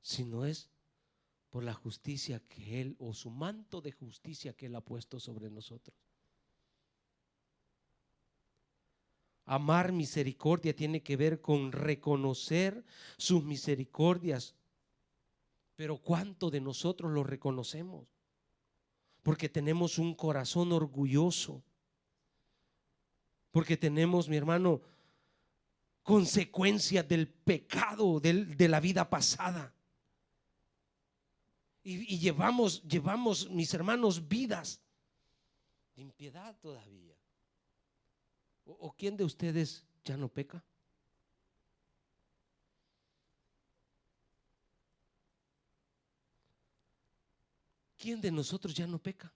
Speaker 1: si no es por la justicia que Él, o su manto de justicia que Él ha puesto sobre nosotros. Amar misericordia tiene que ver con reconocer sus misericordias. Pero ¿cuánto de nosotros lo reconocemos? Porque tenemos un corazón orgulloso. Porque tenemos, mi hermano, consecuencias del pecado de la vida pasada. Y llevamos, mis hermanos, vidas de impiedad todavía. ¿O quién de ustedes ya no peca? ¿Quién de nosotros ya no peca?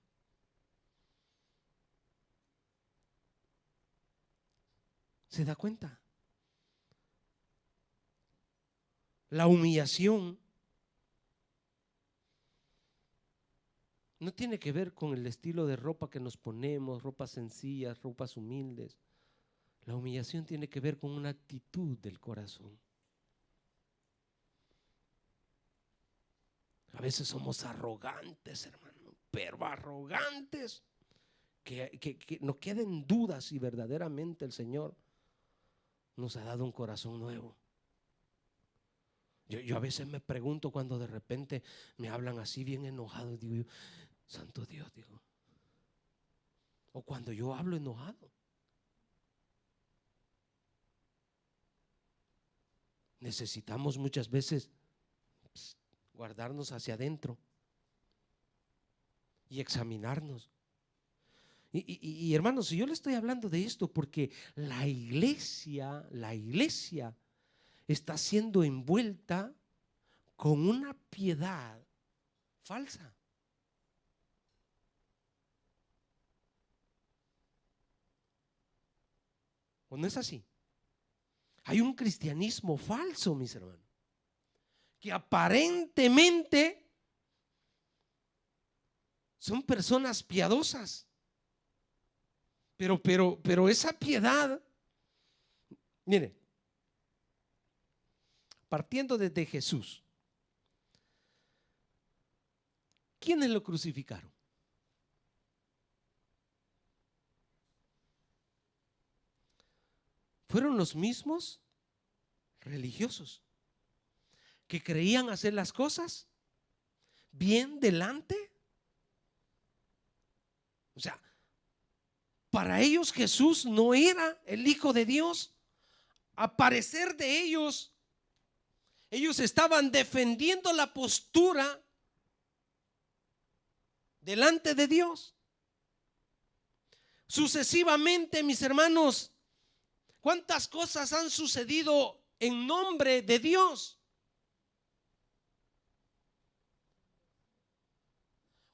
Speaker 1: ¿Se da cuenta? La humillación no tiene que ver con el estilo de ropa que nos ponemos, ropas sencillas, ropas humildes. La humillación tiene que ver con una actitud del corazón. A veces somos arrogantes, hermano, pero arrogantes, que no queden dudas si verdaderamente el Señor nos ha dado un corazón nuevo. Yo a veces me pregunto cuando de repente me hablan así bien enojado, digo yo, santo Dios, digo. O cuando yo hablo enojado. Necesitamos muchas veces guardarnos hacia adentro y examinarnos. Y hermanos, yo le estoy hablando de esto porque la iglesia está siendo envuelta con una piedad falsa. ¿O no es así? Hay un cristianismo falso, mis hermanos, que aparentemente son personas piadosas, pero esa piedad, mire, partiendo desde Jesús, ¿quiénes lo crucificaron? Fueron los mismos religiosos que creían hacer las cosas bien delante. O sea, para ellos Jesús no era el Hijo de Dios. A parecer de ellos estaban defendiendo la postura delante de Dios. Sucesivamente, mis hermanos, ¿cuántas cosas han sucedido en nombre de Dios?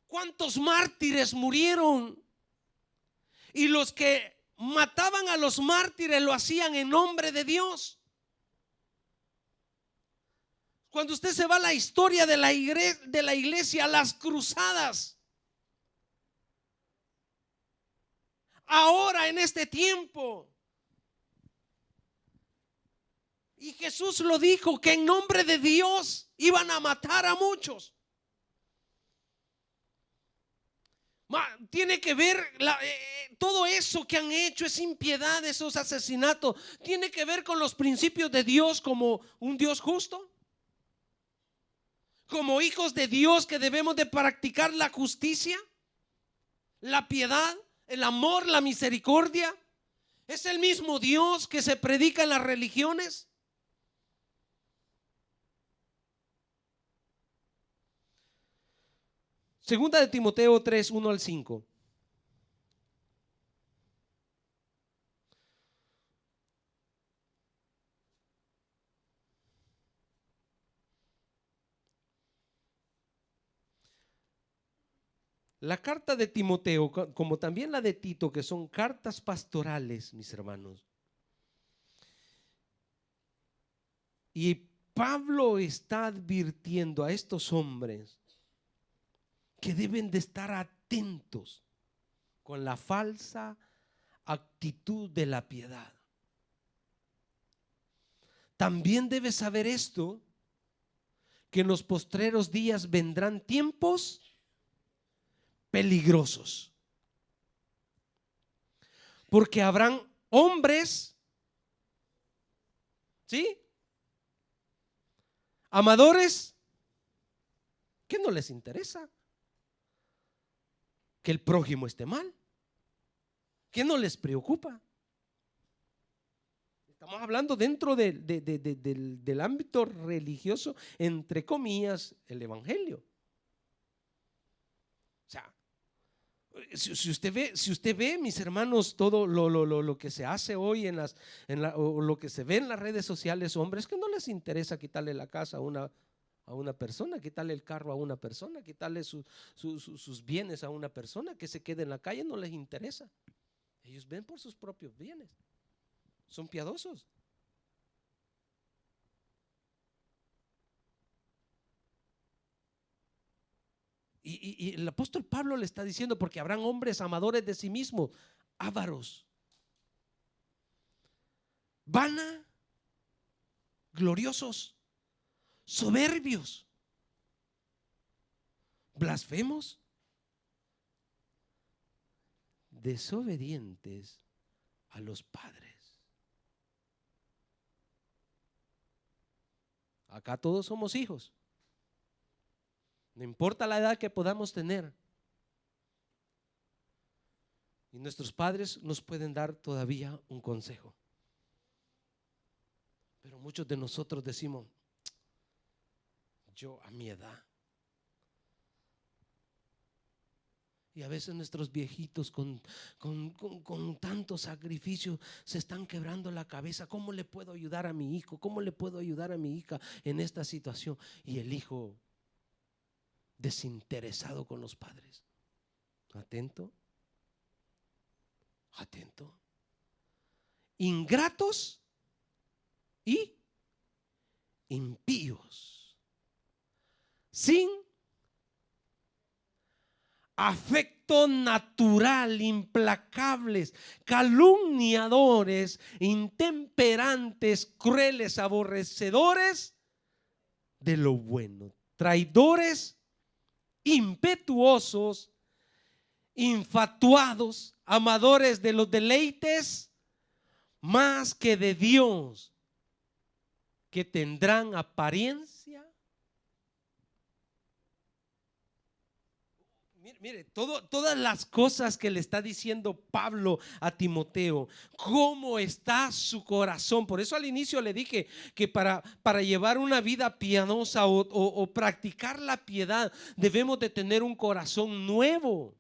Speaker 1: ¿Cuántos mártires murieron? Y los que mataban a los mártires lo hacían en nombre de Dios. Cuando usted se va a la historia de la iglesia, las cruzadas, ahora en este tiempo, y Jesús lo dijo, que en nombre de Dios iban a matar a muchos. Tiene que ver todo eso que han hecho, esa impiedad, esos asesinatos, tiene que ver con los principios de Dios como un Dios justo, como hijos de Dios que debemos de practicar la justicia, la piedad, el amor, la misericordia. Es el mismo Dios que se predica en las religiones. Segunda de Timoteo 3, 1 al 5. La carta de Timoteo, como también la de Tito, que son cartas pastorales, mis hermanos. Y Pablo está advirtiendo a estos hombres que deben de estar atentos con la falsa actitud de la piedad. También debes saber esto, que en los postreros días vendrán tiempos peligrosos, porque habrán hombres, ¿sí?, amadores, que no les interesa que el prójimo esté mal, que no les preocupa. Estamos hablando dentro del ámbito religioso, entre comillas, el evangelio. O sea, si usted ve, mis hermanos, todo lo que se hace hoy o lo que se ve en las redes sociales, hombres que no les interesa quitarle la casa a una persona, quitarle el carro a una persona, quitarle sus bienes a una persona, que se quede en la calle, no les interesa. Ellos ven por sus propios bienes, son piadosos. Y el apóstol Pablo le está diciendo, porque habrán hombres amadores de sí mismos, ávaros, vana, gloriosos, soberbios, blasfemos, desobedientes a los padres. Acá todos somos hijos, no importa la edad que podamos tener, y nuestros padres nos pueden dar todavía un consejo. Pero muchos de nosotros decimos, yo a mi edad. Y a veces nuestros viejitos con tanto sacrificio se están quebrando la cabeza. ¿Cómo le puedo ayudar a mi hijo? ¿Cómo le puedo ayudar a mi hija en esta situación? Y el hijo desinteresado con los padres. Atento. Atento. Ingratos y impíos, sin afecto natural, implacables, calumniadores, intemperantes, crueles, aborrecedores de lo bueno, traidores, impetuosos, infatuados, amadores de los deleites más que de Dios, que tendrán apariencia. Mire, todas las cosas que le está diciendo Pablo a Timoteo, cómo está su corazón. Por eso al inicio le dije que para llevar una vida piadosa o practicar la piedad, debemos de tener un corazón nuevo.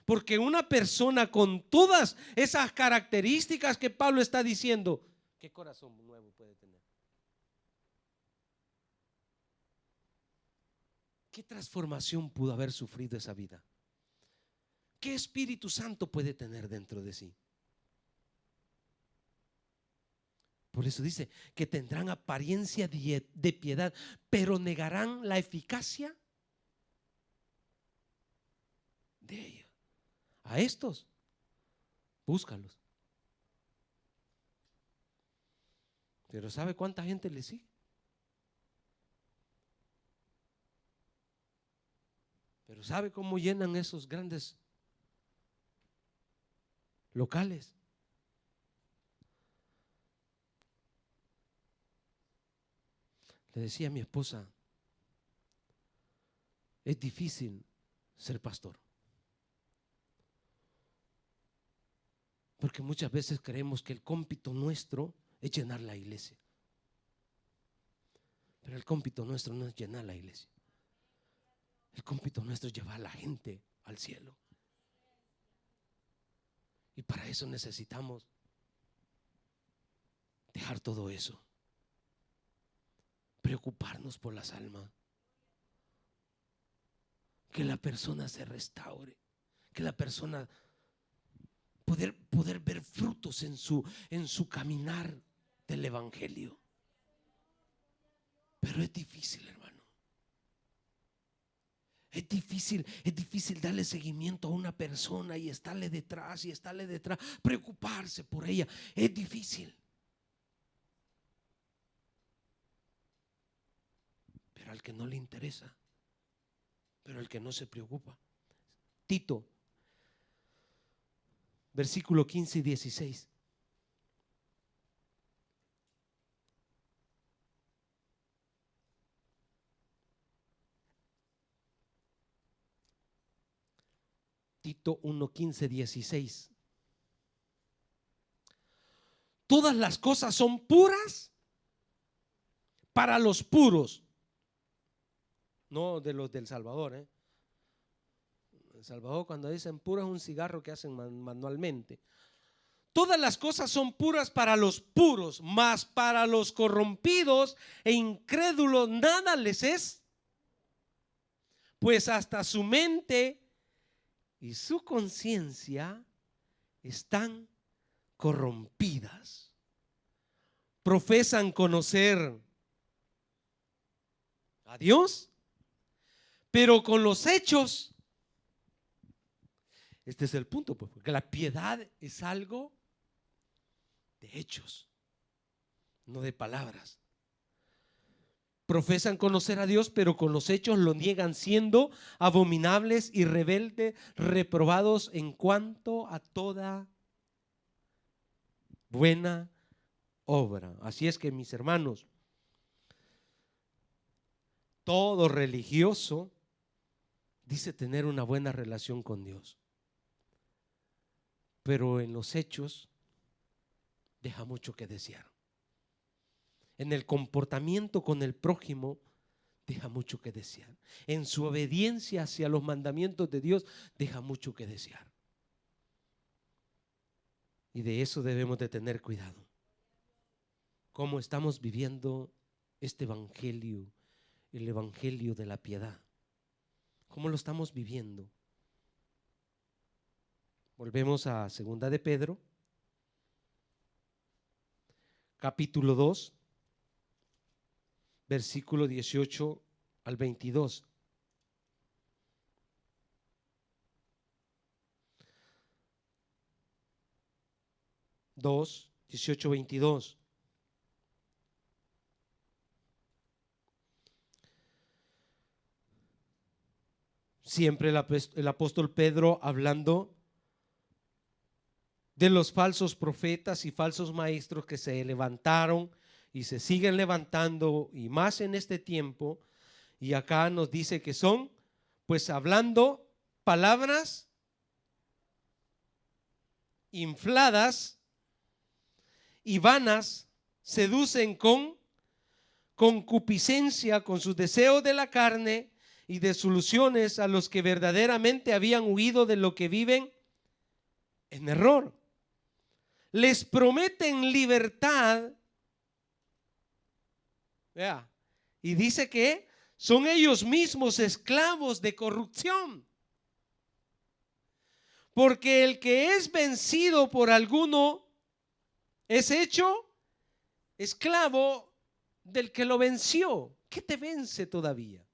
Speaker 1: Porque una persona con todas esas características que Pablo está diciendo, ¿qué corazón nuevo puede tener? ¿Qué transformación pudo haber sufrido esa vida? ¿Qué Espíritu Santo puede tener dentro de sí? Por eso dice que tendrán apariencia de piedad, pero negarán la eficacia de ella. A estos, búscalos. Pero ¿sabe cuánta gente le sigue? Pero ¿sabe cómo llenan esos grandes locales? Le decía a mi esposa, es difícil ser pastor. Porque muchas veces creemos que el cómpito nuestro es llenar la iglesia. Pero el cómpito nuestro no es llenar la iglesia. El cómpito nuestro es llevar a la gente al cielo. Y para eso necesitamos dejar todo eso. Preocuparnos por las almas. Que la persona se restaure. Que la persona poder ver frutos en su caminar del evangelio. Pero es difícil, hermano. Es difícil darle seguimiento a una persona y estarle detrás, preocuparse por ella. Es difícil. Pero al que no le interesa, pero al que no se preocupa. Tito, versículo 15 y 16. Tito 1, 15, 16. Todas las cosas son puras para los puros. No de los del Salvador. En El Salvador, cuando dicen puro, es un cigarro que hacen manualmente. Todas las cosas son puras para los puros, mas para los corrompidos e incrédulos nada les es, pues hasta su mente y su conciencia están corrompidas. Profesan conocer a Dios, pero con los hechos, este es el punto, pues, porque la piedad es algo de hechos, no de palabras. Profesan conocer a Dios, pero con los hechos lo niegan, siendo abominables y rebeldes, reprobados en cuanto a toda buena obra. Así es que, mis hermanos, todo religioso dice tener una buena relación con Dios, pero en los hechos deja mucho que desear. En el comportamiento con el prójimo deja mucho que desear. En su obediencia hacia los mandamientos de Dios deja mucho que desear. Y de eso debemos de tener cuidado. ¿Cómo estamos viviendo este evangelio, el evangelio de la piedad? ¿Cómo lo estamos viviendo? Volvemos a 2 de Pedro, capítulo 2. Versículo 18 al 22. Dos, 18, 22. Siempre el apóstol Pedro hablando de los falsos profetas y falsos maestros que se levantaron y se siguen levantando, y más en este tiempo. Y acá nos dice que son Pues hablando palabras infladas y vanas, seducen con concupiscencia, con sus deseos de la carne y desilusiones a los que verdaderamente habían huido de lo que viven en error. Les prometen libertad, vea, y dice que son ellos mismos esclavos de corrupción. Porque el que es vencido por alguno es hecho esclavo del que lo venció. ¿Qué te vence todavía?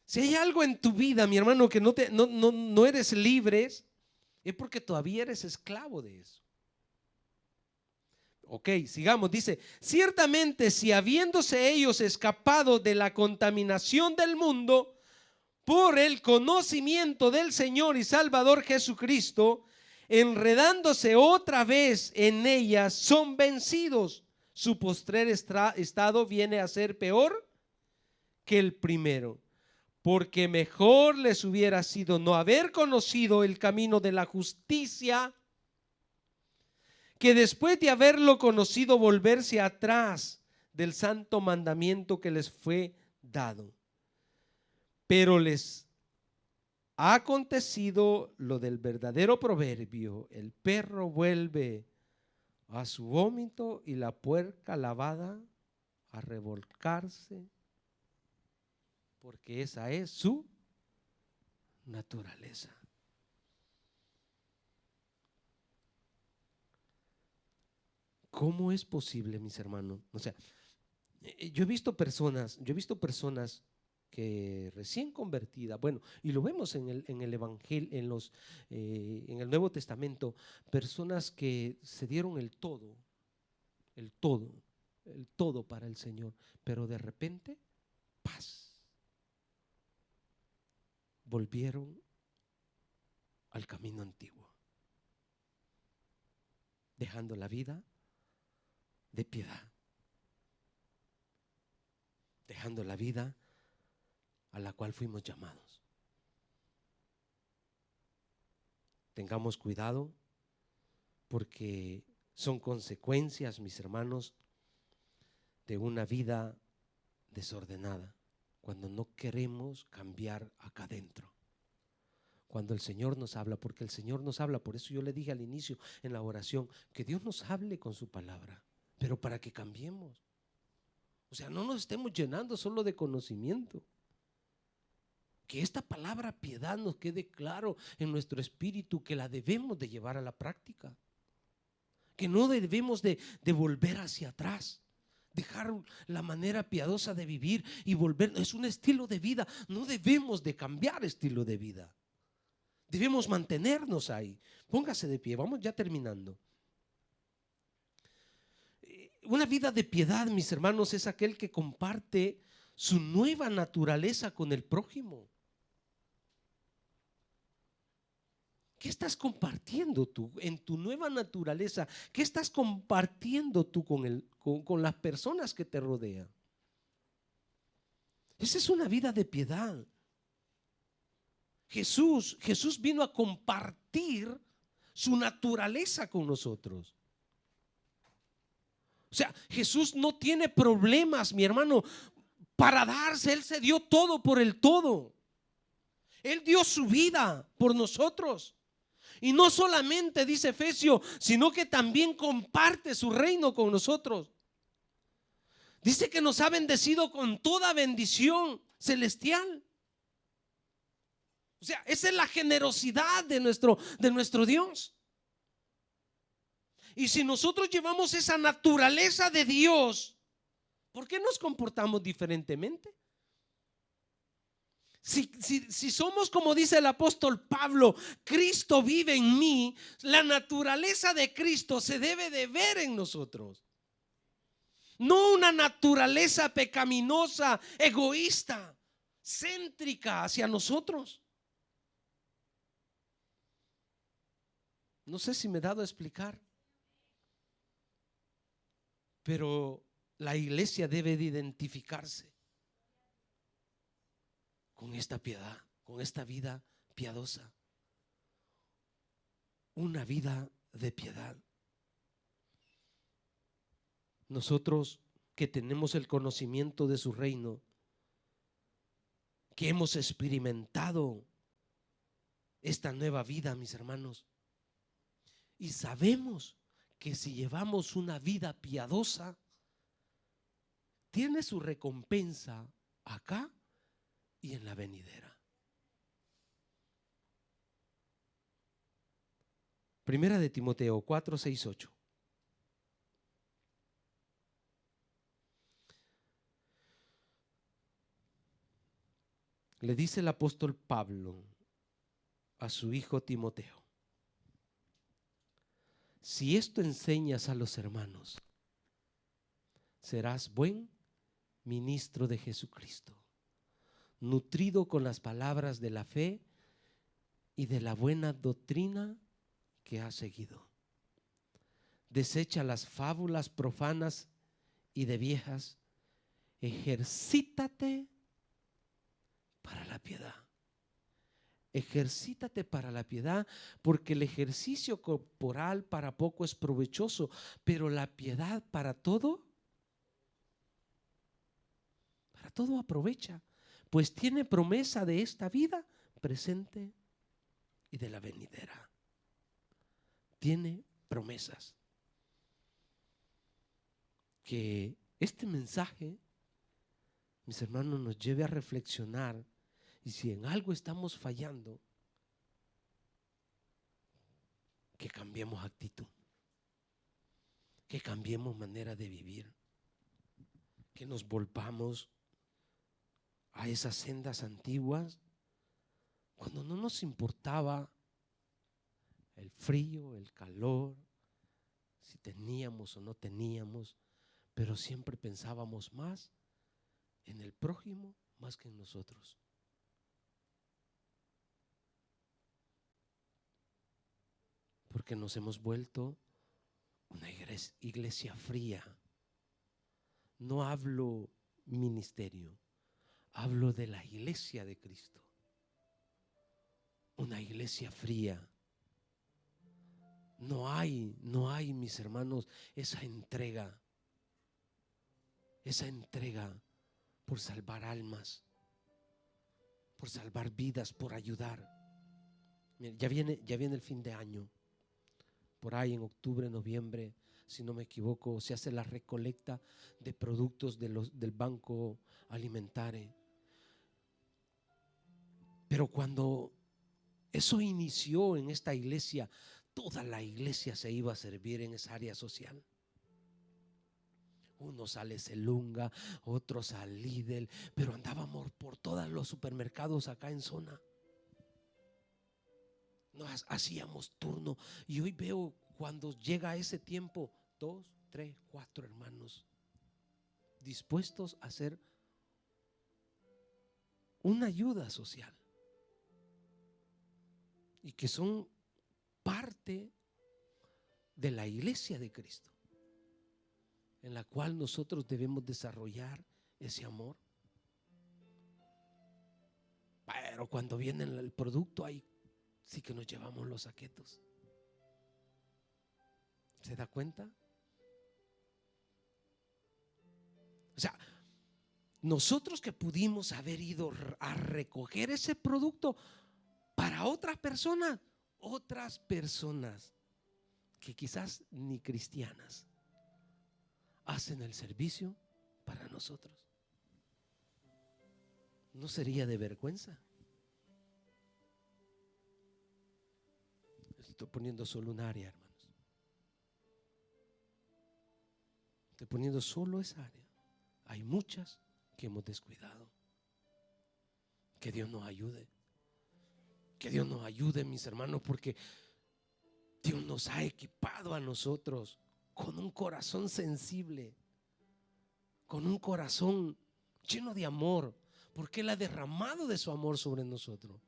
Speaker 1: Si hay algo en tu vida, mi hermano, que no eres libre, es porque todavía eres esclavo de eso. Ok, sigamos. Dice, ciertamente si habiéndose ellos escapado de la contaminación del mundo por el conocimiento del Señor y Salvador Jesucristo, enredándose otra vez en ellas, son vencidos, su postrer estado viene a ser peor que el primero. Porque mejor les hubiera sido no haber conocido el camino de la justicia, que después de haberlo conocido volverse atrás del santo mandamiento que les fue dado. Pero les ha acontecido lo del verdadero proverbio: el perro vuelve a su vómito y la puerca lavada a revolcarse, porque esa es su naturaleza. ¿Cómo es posible, mis hermanos? O sea, yo he visto personas que recién convertidas, bueno, y lo vemos en el Evangelio, en el Nuevo Testamento, personas que se dieron el todo, el todo, el todo para el Señor, pero de repente, paz, volvieron al camino antiguo, dejando la vida de piedad, dejando la vida a la cual fuimos llamados. Tengamos cuidado, porque son consecuencias, mis hermanos, de una vida desordenada, cuando no queremos cambiar acá adentro. Cuando el Señor nos habla, porque el Señor nos habla, por eso yo le dije al inicio en la oración, que Dios nos hable con su palabra, pero para que cambiemos. O sea, no nos estemos llenando solo de conocimiento. Que esta palabra piedad nos quede claro en nuestro espíritu, que la debemos de llevar a la práctica, que no debemos de volver hacia atrás, dejar la manera piadosa de vivir y volver. Es un estilo de vida, no debemos de cambiar estilo de vida, debemos mantenernos ahí. Póngase de pie, vamos ya terminando. Una vida de piedad, mis hermanos, es aquel que comparte su nueva naturaleza con el prójimo. ¿Qué estás compartiendo tú en tu nueva naturaleza? ¿Qué estás compartiendo tú con las personas que te rodean? Esa es una vida de piedad. Jesús vino a compartir su naturaleza con nosotros. O sea, Jesús no tiene problemas, mi hermano, para darse. Él se dio todo por el todo. Él dio su vida por nosotros. Y no solamente, dice Efesios, sino que también comparte su reino con nosotros. Dice que nos ha bendecido con toda bendición celestial. O sea, esa es la generosidad de nuestro Dios. Y si nosotros llevamos esa naturaleza de Dios, ¿por qué nos comportamos diferentemente? Si somos, como dice el apóstol Pablo, Cristo vive en mí, la naturaleza de Cristo se debe de ver en nosotros. No una naturaleza pecaminosa, egoísta, céntrica hacia nosotros. No sé si me he dado a explicar, pero La iglesia debe de identificarse con esta piedad, con esta vida piadosa. Una vida de piedad. Nosotros que tenemos el conocimiento de su reino, que hemos experimentado esta nueva vida, mis hermanos, y sabemos que si llevamos una vida piadosa, tiene su recompensa acá y en la venidera. Primera de Timoteo 4, 6, 8. Le dice el apóstol Pablo a su hijo Timoteo: si esto enseñas a los hermanos, serás buen ministro de Jesucristo, nutrido con las palabras de la fe y de la buena doctrina que has seguido. Desecha las fábulas profanas y de viejas, ejercítate para la piedad. Ejercítate para la piedad, porque el ejercicio corporal para poco es provechoso, pero la piedad para todo aprovecha, pues tiene promesa de esta vida presente y de la venidera. Tiene promesas. Que este mensaje, mis hermanos, nos lleve a reflexionar, y si en algo estamos fallando, que cambiemos actitud, que cambiemos manera de vivir, que nos volvamos a esas sendas antiguas, cuando no nos importaba el frío, el calor, si teníamos o no teníamos, pero siempre pensábamos más en el prójimo más que en nosotros. Porque nos hemos vuelto una iglesia fría. No hablo ministerio, hablo de la iglesia de Cristo. Una iglesia fría. No hay, mis hermanos, esa entrega por salvar almas, por salvar vidas, por ayudar. Mira, ya viene el fin de año. Por ahí en octubre, noviembre, si no me equivoco, se hace la recolecta de productos del Banco Alimentario. Pero cuando eso inició en esta iglesia, toda la iglesia se iba a servir en esa área social. Unos a Leselunga, otros a Lidl, pero andábamos por todos los supermercados acá en zona. Nos hacíamos turno, y hoy veo cuando llega ese tiempo 2, 3, 4 hermanos dispuestos a hacer una ayuda social y que son parte de la iglesia de Cristo, en la cual nosotros debemos desarrollar ese amor. Pero cuando viene el producto, ahí sí que nos llevamos los saquetos. ¿Se da cuenta? O sea, nosotros que pudimos haber ido a recoger ese producto para otras personas que quizás ni cristianas, hacen el servicio para nosotros. ¿No sería de vergüenza? Estoy poniendo solo un área, hermanos. Estoy poniendo solo esa área. Hay muchas que hemos descuidado. Que Dios nos ayude. Que Dios nos ayude, mis hermanos, porque Dios nos ha equipado a nosotros con un corazón sensible, con un corazón lleno de amor, porque Él ha derramado de su amor sobre nosotros.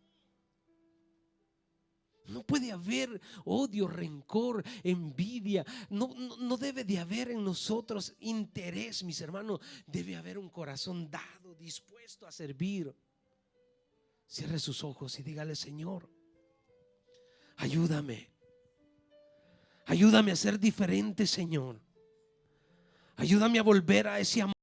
Speaker 1: No puede haber odio, rencor, envidia. No debe de haber en nosotros interés, mis hermanos. Debe haber un corazón dado, dispuesto a servir. Cierre sus ojos y dígale: Señor, ayúdame. Ayúdame a ser diferente, Señor. Ayúdame a volver a ese amor